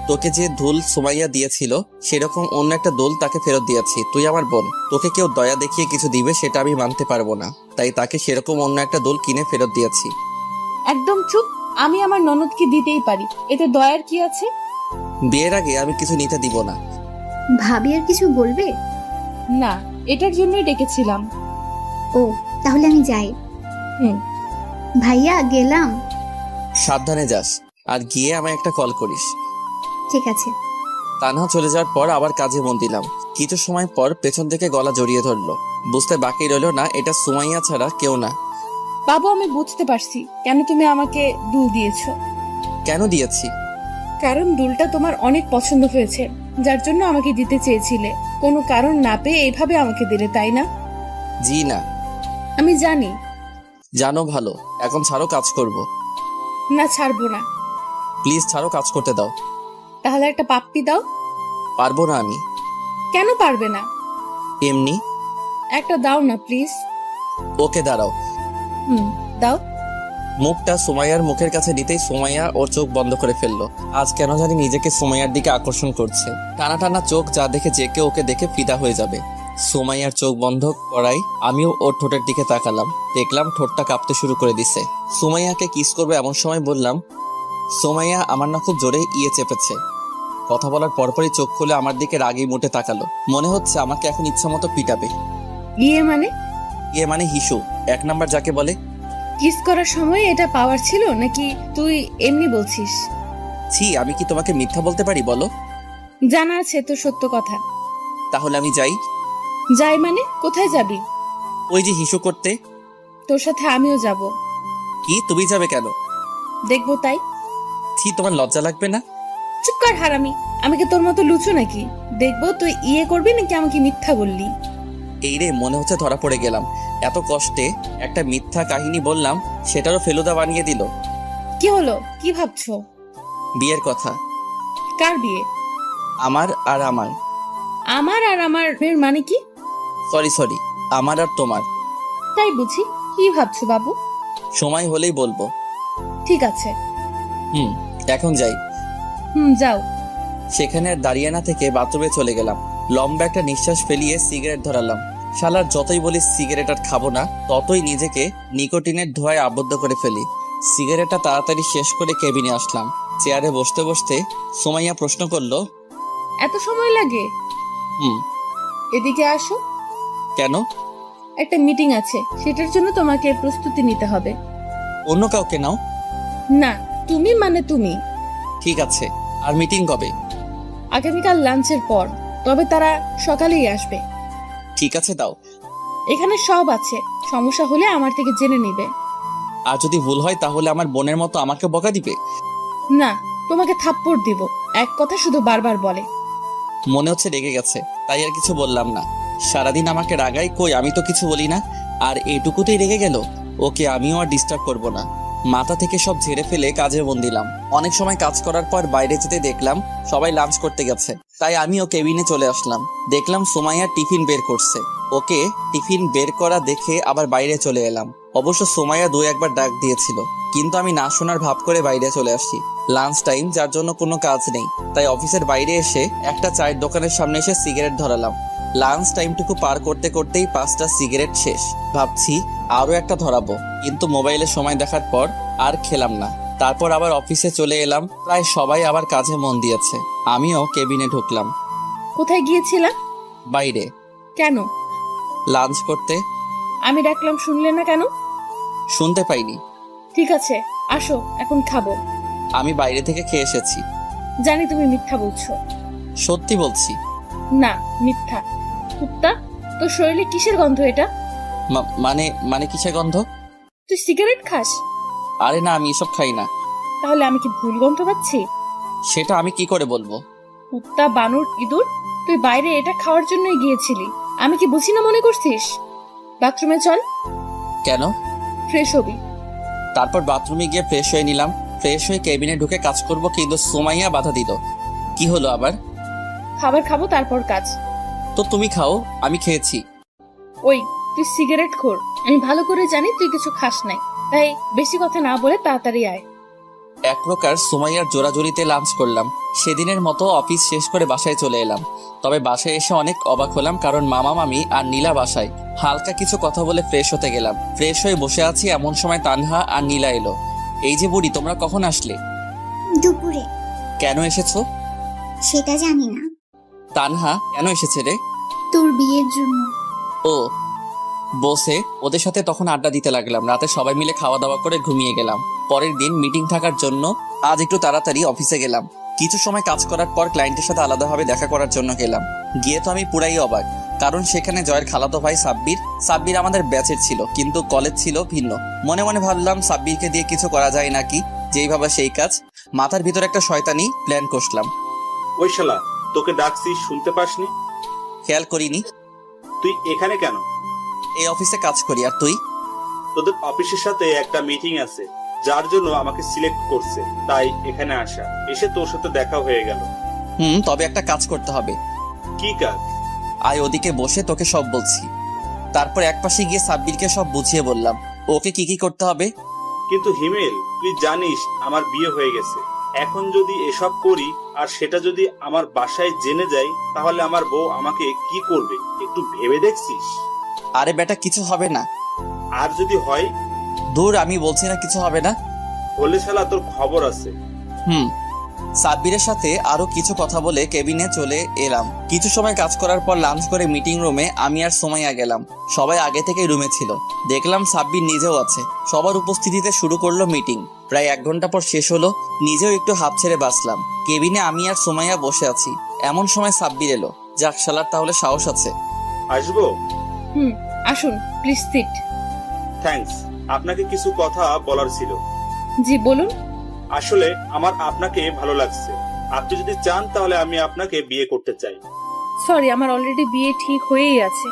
তোকে যে দুল সুমাইয়া দিয়েছিল সেরকম অন্য একটা দুল তাকে ফেরত দিয়েছি। তুই আমার বোন, তোকে কেউ দয়া দেখিয়ে কিছু দিবে সেটা আমি মানতে পারবো না, তাই তাকে সেরকম অন্য একটা দুল কিনে ফেরত দিয়েছি। একদম চুপ। আমি আমার ননদকে দিতেই পারি, এতে দয়ার কি আছে? বিয়ের আগে আমি কিছু নিতে দিব না। ভাবি আর কিছু বলবে? না, এটার জন্যই ডেকেছিলাম। ও, তাহলে আমি যাই। হুম। ভাইয়া গেলাম। সাবধানে যাস, আর গিয়ে আমায় একটা কল করিস। ঠিক আছে। তানহা চলে যাওয়ার পর আবার কাজে মন দিলাম। কিছু সময় পর পেছন থেকে গলা জড়িয়ে ধরলো। বুঝতে বাকি রইল না এটা সুমাইয়া ছাড়া কেউ না। বাবু, আমি বুঝতে পারছি কেন তুমি আমাকে দুল দিয়েছো। কেন দিয়েছি? কারণ দুলটা তোমার অনেক পছন্দ হয়েছে, যার জন্য আমাকে দিতে চেয়েছিলে। কোনো কারণ না পেয়ে এইভাবে আমাকে দিলে, তাই না? জি না। আমি জানি। জানো ভালো, এখন ছাড়ো, কাজ করব। না, ছাড়বো না। প্লিজ ছাড়ো, কাজ করতে দাও। তাহলে একটা পাপ্পি দাও। পারবো না আমি। কেন পারবে না? এমনি। একটা দাও না প্লিজ। ওকে দাঁড়াও। দাও। মুখটা সুমাইয়ার মুখের কাছে নিতেই সুমাইয়া ওর চোখ বন্ধ করে ফেললো। আজ কেন জানি নিজেকে সুমাইয়ার দিকে আকর্ষণ করছে। টানা টানা চোখ, যা দেখে যে কেউ ওকে দেখে ফিদা হয়ে যাবে। সুমাইয়ার চোখ বন্ধ করাই আমিও ওর ঠোঁটের দিকে তাকালাম। দেখলাম ঠোঁটটা কাঁপতে শুরু করে দিছে। সুমাইয়াকে কিস করবে এমন সময় বললাম, সুমাইয়া আমার না খুব জোরে চেপেছে। কথা বলার পরপরই চোখ খুলে আমার দিকে রাগি মুটে তাকালো। মনে হচ্ছে আমাকে এখন ইচ্ছা মতো পিটাবে। ইয়ে মানে হিসু, 1 নাম্বার যাকে বলে। কিস করার সময় এটা পাওয়ার ছিল নাকি তুই এমনি বলছিস? ছি, আমি কি তোমাকে মিথ্যা বলতে পারি বলো? জানা আছে তো সত্য কথা। তাহলে আমি যাই। যাই মানে? কোথায় যাবি? ওই যে হিসু করতে। তোর সাথে আমিও যাব। কি, তুমি যাবে কেন? দেখবো তাই। ছি, তোমার লজ্জা লাগবে না? চুপ কর হারামি। আমি কি তোর মতো লুচু নাকি? দেখবো তুই ইয়ে করবি নাকি আমাকে মিথ্যা বললি। এই রে, মনে হচ্ছে ধরা পড়ে গেলাম। এত কষ্টে একটা মিথ্যা কাহিনী বললাম, সেটারও ফেলুদা বানিয়ে দিল। কি হলো? কি ভাবছো? বিয়ের কথা। কার বিয়ে? আমার আর আমার। আমার আর আমার এর মানে কি? সরি, আমার আর তোমার। তাই বুঝি। কি ভাবছো বাবু? সময় হলেই বলবো। ঠিক আছে। এখন যাই। যাও। সেখানে আর দাঁড়িয়ে না থেকে বাথরুমে চলে গেলাম। লম্বা একটা নিঃশ্বাস ফেলিয়ে সিগারেট ধরালাম। শালার যতই বলি সিগারেট আর খাবো না, ততই নিজেকে নিকোটিনের ধোঁয়ায় আবদ্ধ করে ফেলি। সিগারেটটা তাড়াতাড়ি শেষ করে কেবিনে আসলাম। চেয়ারে বসতে বসতে সুমাইয়া প্রশ্ন করলো, এত সময় লাগে? এদিকে আসো। কেন? একটা মিটিং আছে, সেটার জন্য তোমাকে প্রস্তুতি নিতে হবে। অন্য কাউকে নাও। না, তুমি মানে তুমি। ঠিক আছে, আর মিটিং কবে? আগামীকাল লাঞ্চের পর, তবে তারা সকালেই আসবে। ঠিক আছে, দাও। এখানে সব আছে, সমস্যা হলে আমার থেকে জেনে নিবে। আর যদি ভুল হয় তাহলে আমার বোনের মতো আমাকে বকা দিবে? না, তোমাকে থাপ্পড় দিব। এক কথা শুধু বারবার বলে। মনে হচ্ছে রেগে গেছে, তাই আর কিছু বললাম না। সারাদিন আমাকে রাগাই, কই আমি তো কিছু বলি না, আর এইটুকুতেই রেগে গেল। ওকে আমিও আর ডিস্টার্ব করব না। মাথা থেকে সব ঝেড়ে ফেলে কাজে মন দিলাম। অনেক সময় কাজ করার পর বাইরে যেতে দেখলাম সবাই লাঞ্চ করতে গেছে, তাই আমিও কেবিনে চলে আসলাম। দেখলাম সুমাইয়া টিফিন বের করছে। ওকে টিফিন বের করা দেখে আবার বাইরে চলে এলাম। অবশ্য সুমাইয়া 2-1 বার ডাক দিয়েছিল, কিন্তু আমি না শোনার ভাব করে বাইরে চলে আসি। লাঞ্চ টাইম, যার জন্য কোনো কাজ নেই, তাই অফিসের বাইরে এসে একটা চায়ের দোকানের সামনে এসে সিগারেট ধরালাম। লাঞ্চ টাইমটুকু পার করতে করতেই 5টা সিগারেট শেষ। ভাবছি আরো একটা ধরাবো, কিন্তু মোবাইলে সময় দেখার পর আর খেলাম না। তারপর আবার অফিসে চলে এলাম। প্রায় সবাই আবার কাজে মন দিয়েছে, আমিও কেবিনে ঢুকলাম। কোথায় গিয়েছিলা? বাইরে। কেন? লাঞ্চ করতে। আমি ডাকলাম শুনলে না কেন? শুনতে পাইনি। ঠিক আছে, আসো, এখন খাবো। আমি বাইরে থেকে খেয়ে এসেছি। জানি তুমি মিথ্যা বলছো। সত্যি বলছি। না, মিথ্যা। কুত্তা, তোর শরীরে কিসের গন্ধ এটা? মানে কিসের গন্ধ? তুই সিগারেট খাস? আরে না, আমি এসব খাই না। তাহলে আমি কি ভুল গন্ধ পাচ্ছি? সেটা আমি কি করে বলবো? কুত্তা, বানর, ইঁদুর, তুই বাইরে এটা খাওয়ার জন্যই গিয়েছিলি। আমি কি বুঝি না মনে করছিস? বাথরুমে চল। কেন? ফ্রেশ হবি। তারপর বাথরুমে গিয়ে ফ্রেশ হয়ে নিলাম। ফ্রেশ হয়ে কেবিনে ঢুকে কাজ করব, কিন্তু সুমাইয়া বাধা দিল। কি হলো আবার? খাবার খাবো, তারপর কাজ। তো তুমি খাও, আমি খেয়েছি। ওই, তুই সিগারেট খোর, আমি ভালো করে জানি তুই কিছু খাস নাই, তাই বেশি কথা না বলে তাড়াতাড়ি আয়। এক প্রকার সুমাইয়ার জোরাজুরিতে লাঞ্চ করলাম। সেদিনের মতো অফিস শেষ করে বাসায় চলে এলাম। তবে বাসায় এসে অনেক অবাক হলাম, কারণ মামা মামি আর নীলা বাসায়। হালকা কিছু কথা বলে ফ্রেশ হতে গেলাম। ফ্রেশ হয়ে বসে আছি, এমন সময় তানহা আর নীলা এলো। এই যে বুড়ি, তোমরা কখন আসলে? দুপুরে। কেন এসেছো? সেটা জানি না। তানহা কেন এসেছে রে? তোর বিয়ের জন্য। ও, বসে ওদের সাথে তখন আড্ডা দিতে লাগলাম। রাতে সবাই মিলে খাওয়া দাওয়া করে ঘুমিয়ে গেলাম। পরের দিন মিটিং থাকার জন্য আজ একটু তাড়াতাড়ি অফিসে গেলাম। কিছু সময় কাজ করার পর ক্লায়েন্টের সাথে আলাদাভাবে দেখা করার জন্য গেলাম। গিয়ে তো আমি পুরাই অবাক, কারণ সেখানে জয়ের খালাতো ভাই সাব্বির আমাদের ব্যাচের ছিল, কিন্তু কলেজ ছিল ভিন্ন। মনে মনে ভাবলাম সাব্বিরকে দিয়ে কিছু করা যায় নাকি, যেই ভাবা সেই কাজ। মাথার ভিতর একটা শয়তানি প্ল্যান কষলাম। ওই শালা, তোকে ডাকছি শুনতে পাসনি? খেয়াল করিনি। তুই এখানে কেন? এই অফিসে কাজ করি। আর তুই? তোদের অফিসের সাথে একটা মিটিং আছে, যার জন্য আমাকে সিলেক্ট করছে, তাই এখানে আসা। এসে তোর সাথে দেখা হয়ে গেল। তবে একটা কাজ করতে হবে। কি কাজ? আয় ওদিকে বসে তোকে সব বলছি। তারপর একপাশে গিয়ে সাব্বিরকে সব বুঝিয়ে বললাম ওকে কি কি করতে হবে। কিন্তু হিমেল, তুই জানিস আমার বিয়ে হয়ে গেছে। এখন যদি এসব করি আর সেটা যদি আমার বাসায় জেনে যায়, তাহলে আমার বউ আমাকে কি করবে একটু ভেবে দেখছিস? আরে বেটা, কিছু হবে না। আর যদি হয়? দূর, আমি বলছি না কিছু হবে না। বলে শালা তোর খবর আছে। সাব্বিরের সাথে আরো কিছু কথা বলে কেবিনে চলে এলাম। কিছু সময় কাজ করার পর লাঞ্চ করে মিটিং রুমে আমি আর সুমাইয়া গেলাম। সবাই আগে থেকে রুমে ছিল। দেখলাম সাব্বির নিজেও আছে। সবার উপস্থিতিতে শুরু করলো মিটিং। প্রায় 1 ঘন্টা পর শেষ হলো। নিজেও একটু হাঁপ ছেড়ে বাঁচলাম। কেবিনে আমি আর সুমাইয়া বসে আছি। এমন সময় সাব্বির এলো। যাক, শালার তাহলে সাহস আছে। আসবো? আসুন প্লিজ সিট। থ্যাঙ্কস। আপনাকে কিছু কথা বলার ছিল। জি বলুন। আসলে আমার আপনাকে ভালো লাগছে। আপনি যদি চান তাহলে আমি আপনাকে বিয়ে করতে চাই। সরি, আমার অলরেডি বিয়ে ঠিক হয়েই আছে।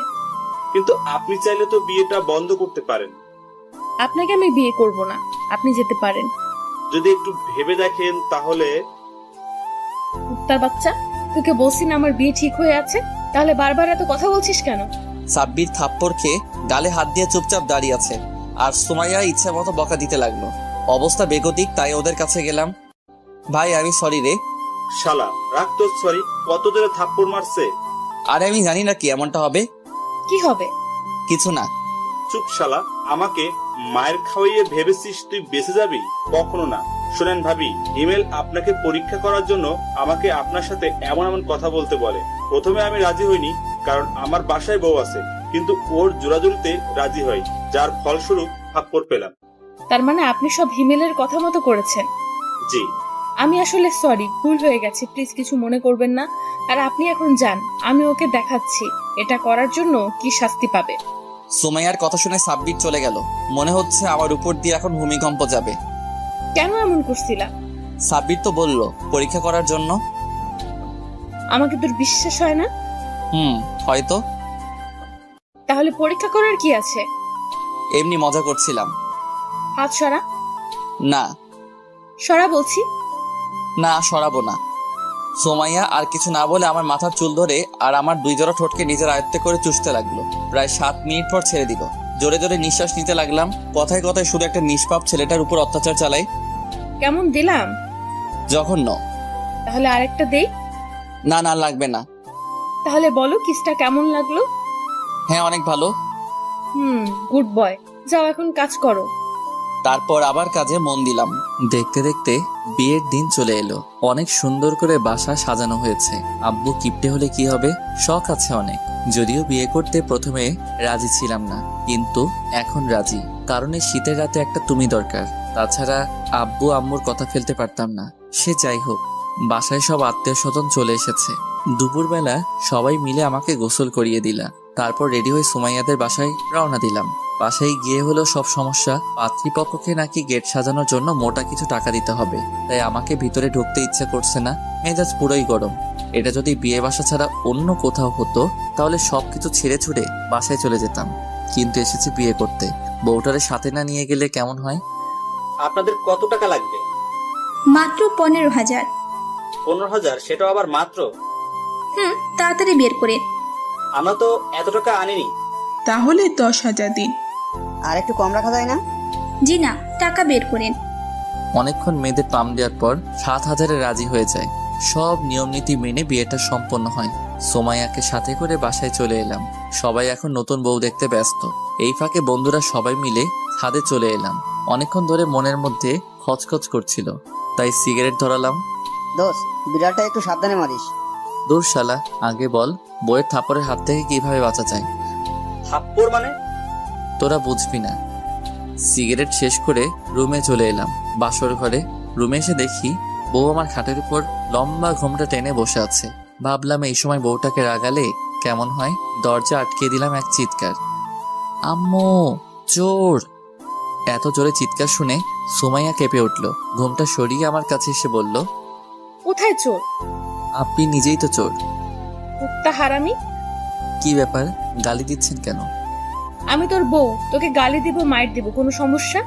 কিন্তু আপনি চাইলে তো বিয়েটা বন্ধ করতে পারেন। আপনাকে আমি বিয়ে করব না, আপনি যেতে পারেন। যদি একটু ভেবে দেখেন তাহলে। কুত্তার বাচ্চা, তোকে বলছি না আমার বিয়ে ঠিক হয়ে আছে, তাহলে বারবার এত কথা বলছিস কেন? সাব্বির থাপ্পড় খেয়ে গালে হাত দিয়ে চুপচাপ দাঁড়িয়ে আছে, আর সুমাইয়া ইচ্ছা মতো বকা দিতে লাগলো। অবস্থা বেগতিক, তাই ওদের কাছে গেলাম। ভাই, আমি সরি রে। শালা, রাখ তোর সরি। কত জোরে থাপ্পড় মারছে? আরে আমি জানি না কি এমনটা হবে। কি হবে? কিছু না। চুপ শালা। আমাকে মায়ের খাওয়াইয়ে ভেবেছিস তুই বেঁচে যাবি? কখনো না। শোনেন ভাবি, হিমেল আপনাকে পরীক্ষা করার জন্য আমাকে আপনার সাথে এমন এমন কথা বলতে বলে। প্রথমে আমি রাজি হইনি, কারণ আমার বাসায় বউ আছে, কিন্তু ওর জোরাজুরিতে রাজি হয়, যার ফলস্বরূপ থাপ্পড় পেলাম। তার মানে আপনি সব হিমেলের কথা মতো করেছেন? জি। আমি আসলে সরি, ভুল হয়ে গেছে, প্লিজ কিছু মনে করবেন না। আর আপনি এখন যান, আমি ওকে দেখাচ্ছি এটা করার জন্য কি শাস্তি পাবে। সুমাইয়ার কথা শুনে সাব্বির চলে গেল। মনে হচ্ছে আমার উপর দিয়ে এখন ভূমিকম্প যাবে। কেন এমন করছিলা? সাব্বির তো বলল পরীক্ষা করার জন্য। আমাকে তোর বিশ্বাস হয় না? হয়তো। তাহলে পরীক্ষা করার কি আছে? এমনি মজা করছিলাম। হাত সরা। না। সরা বলছি। না, সরাবো না। সুমাইয়া আর কিছু না বলে আমার মাথার চুল ধরে আর আমার 2 জোড়া ঠোঁটকে নিজের আয়ত্তে করে চুষতে লাগলো। প্রায় 7 মিনিট পর ছেড়ে দিল। জোরে জোরে নিঃশ্বাস নিতে লাগলাম। কথায় কথায় শুধু একটা নিষ্পাপ ছেলেটার উপর অত্যাচার চালাই। কেমন দিলাম? জঘন্য। তাহলে আরেকটা দেই? না না, লাগবে না। তাহলে বলো কিসটা কেমন লাগলো? হ্যাঁ, অনেক ভালো। Good boy. যাও এখন কাজ করো। তারপর আবার কাজে মন দিলাম। দেখতে দেখতে বিয়ের দিন চলে এলো। অনেক সুন্দর করে বাসা সাজানো হয়েছে। আব্বু কিপটে হলে কি হবে, শখ আছে অনেক। যদিও বিয়ে করতে প্রথমে রাজি ছিলাম না, কিন্তু এখন রাজি, কারণ এই শীতের রাতে একটা তুমি দরকার। তাছাড়া আব্বু আম্মুর কথা ফেলতে পারতাম না। সে যাই হোক, বাসায় সব আত্মীয় স্বজন চলে এসেছে। দুপুরবেলা সবাই মিলে আমাকে গোসল করিয়ে দিলা। তারপর রেডি হয়ে সুমাইয়াদের বাসায় রওনা দিলাম। বাসায় গিয়ে হলো সব সমস্যা। পাত্রীপক্ষকে নাকি গেট সাজানোর জন্য মোটা কিছু টাকা দিতে হবে, তাই আমাকে ভিতরে ঢুকতে ইচ্ছে করছে না। মেজাজ পুরোই গরম। এটা যদি বিয়ে বাসা ছাড়া অন্য কোথাও হতো, তাহলে সবকিছু ছেড়ে ছুড়ে বাসায় চলে যেতাম। কিন্তু এসেছি বিয়ে করতে, বউটারে সাথে না নিয়ে গেলে কেমন হয়? আপনাদের কত টাকা লাগবে? মাত্র 15,000। 15,000? সেটা আবার মাত্র? তাড়াতাড়ি বের করে। আমরা তো এত টাকা আনিনি। তাহলে 10,000 দিন। আর একটু কম রাখা যায় না? জি না, টাকা বের করেন। অনেকক্ষণ মেয়েদের পাম দেওয়ার পর 7,000-এ রাজি হয়ে যায়। সব নিয়ম নীতি মেনে বিয়েটা সম্পন্ন হয়। সোমাইয়াকে সাথে করে বাসায় চলে এলাম। সবাই এখন নতুন বউ দেখতে ব্যস্ত। এই ফাঁকে বন্ধুরা সবাই মিলে ছাদে চলে এলাম। অনেকক্ষণ ধরে মনের মধ্যে খচখচ করছিল, তাই সিগারেট ধরালাম। দোস্ত, বিড়ালটা একটু সাবধানে মারিস। দূর শালা, আগে বল বইয়ের থাপ্পড়ের হাত থেকে কিভাবে বাঁচা যায়? থাপ্পড় মানে? তোরা বুঝবি না। সিগারেট শেষ করে রুমে চলে এলাম। বাসর ঘরে রুমে এসে দেখি বউ আমার খাটের উপর লম্বা ঘোমটা টেনে বসে আছে। ভাবলাম এই সময় বউটাকে রাগালে কেমন হয়। দরজা আটকে দিলাম এক চিৎকার, আম্মু চোর! এত জোরে চিৎকার শুনে সুমাইয়া কেঁপে উঠল। ঘুমটা সরিয়ে আমার কাছে এসে বলল, কোথায় চোর? আপনি নিজেই তো চোর। কুত্তা হারামি! কি ব্যাপার, গালি দিচ্ছেন কেন? আমি তোর বউ, তোকে গালি দিব মাইর দিব, কোনো সমস্যা?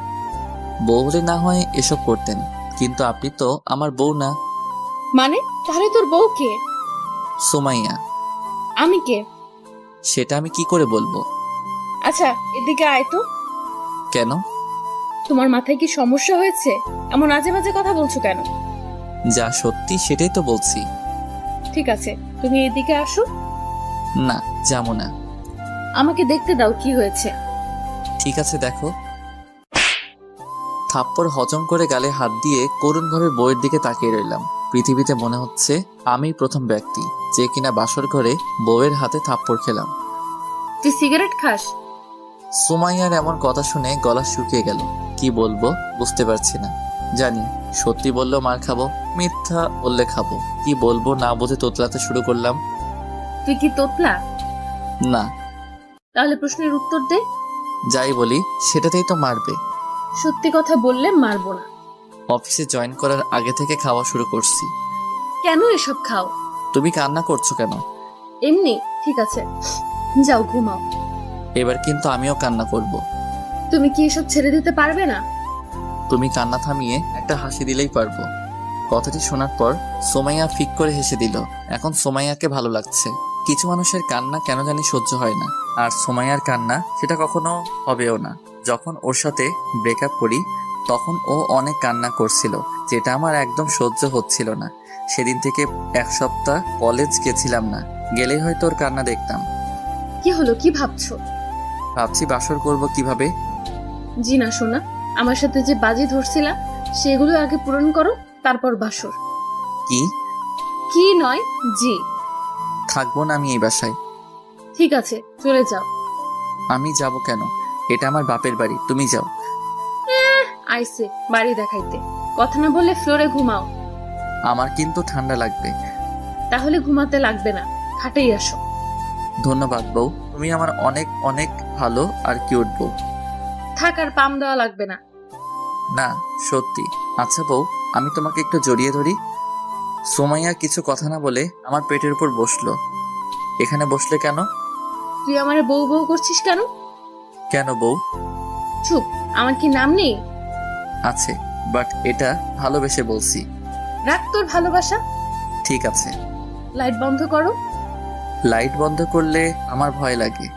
বউ হলে না হয় এসব করতেন, কিন্তু আপনি তো আমার বউ না। মানে তাহলে তোর বউ কে? সুমাইয়া। আমি কে? সেটা আমি কি করে বলবো? আচ্ছা এদিকে আয় তো। কেন? তোমার মাথায় কি সমস্যা হয়েছে? এমন আজে বাজে কথা বলছো কেন? যা সত্যি সেটাই তো বলছি। ঠিক আছে, তুমি এদিকে আসো। না, যাবো না। আমাকে দেখতে দাও কি হয়েছে। ঠিক আছে, দেখো। থাপ্পড় হজম করে গালে হাত দিয়ে করুণভাবে বইয়ের দিকে তাকিয়ে রইলাম। পৃথিবীতে মনে হচ্ছে আমি প্রথম ব্যক্তি যে কিনা বাসর ঘরে বউয়ের হাতে থাপ্পড় খেলাম। তুই সিগারেট খাস? সুমাইয়ার এমন কথা শুনে গলা শুকিয়ে গেল। কি বলবো বুঝতে পারছি না। জানি সত্যি বললেও মার খাবো, মিথ্যা বললে খাবো। কি বলবো না বুঝে তোতলাতে শুরু করলাম। তুই কি তোতলা? না। তাহলে প্রশ্নের উত্তর দে। যাই বলি সেটাতেই তো মারবে। সত্যি কথা বললে মারবো না। অফিসে জয়েন করার আগে থেকে খাওয়া শুরু করছি। কেন এসব খাও? তুমি কান্না করছো কেন? এমনি। ঠিক আছে, যাও ঘুমাও। এবার কিন্তু আমিও কান্না করব। তুমি কি এসব ছেড়ে দিতে পারবে না? তুমি কান্না থামিয়ে একটা হাসি দিলেই পারবো। কথাটি শোনার পর সোমাইয়া ফিক করে হেসে দিল। এখন সোমাইয়াকে ভালো লাগছে। কিছু মানুষের কান্না কেন জানি সহ্য হয় না, আর সোমাইয়ার কান্না সেটা কখনো হবেও না। যখন ওর সাথে ব্রেকআপ করি তখন ও অনেক কান্না করছিল, যেটা আমার একদম সহ্য হচ্ছিল না। সেদিন থেকে 1 সপ্তাহ কলেজ গেছিলাম না, গেলেই হয়তো ওর কান্না দেখতাম। কি হলো, কি ভাবছো? ভাবছি বাসর করব কিভাবে। জি না সোনা, আমার সাথে যে বাজি ধরছিলা সেগুলো আগে পূরণ করো, তারপর বাসর। কি? কি নয়, জি। থাকবো না আমি এই বাসায়। ঠিক আছে, চলে যাও। আমি যাব কেন? এটা আমার বাপের বাড়ি, তুমি যাও। আইসে বাড়ি দেখাইতে, কথা না বললে ফ্লোরে ঘুমাও। আমার কিন্তু ঠান্ডা লাগবে। তাহলে ঘুমাতে লাগবে না, খাটেই আসো। ধন্যবাদ বউ, তুমি আমার অনেক অনেক ভালো আর কিউট বউ। থাক, আর পাম দেওয়া লাগবে না। না সত্যি। আচ্ছা বউ, আমি তোমাকে একটু জড়িয়ে ধরি। সোমাইয়া কিছু কথা না বলে আমার পেটের উপর বসলো। এখানে বসলে কেন? তুই আমারে বউ বউ করছিস কেন? কেন বউ? চুপ, আমার কি নাম নেই? আছে, বাট এটা ভালোবেসে বলছি। রাখ তোর ভালোবাসা। ঠিক আছে। লাইট বন্ধ করো। লাইট বন্ধ করলে আমার ভয় লাগে।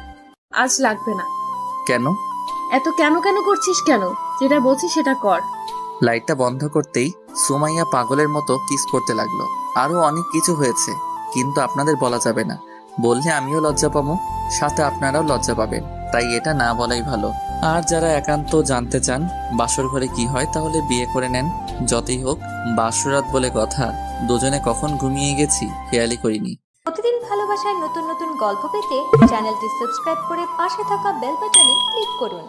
আজ লাগবে না। কেন? এত কেন কেন করছিস কেন? যেটা বলছি সেটা কর। লাইটটা বন্ধ করতেই সুমাইয়া পাগলের মতো কিস করতে লাগলো। আরো অনেক কিছু হয়েছে, কিন্তু আপনাদের বলা যাবে না। বললে আমিও লজ্জা পাবো, সাথে আপনারাও লজ্জা পাবেন, তাই এটা না বলাই ভালো। আর যারা একান্ত জানতে চান বাসর ঘরে কি হয়, তাহলে বিয়ে করে নেন। যতই হোক বাসরাত বলে কথা, দুজনে কখন ঘুমিয়ে গেছি খেয়ালই করিনি। প্রতিদিন ভালোবাসায় নতুন নতুন গল্প পেতে চ্যানেলটি সাবস্ক্রাইব করে পাশে থাকা বেল বাটনে ক্লিক করুন।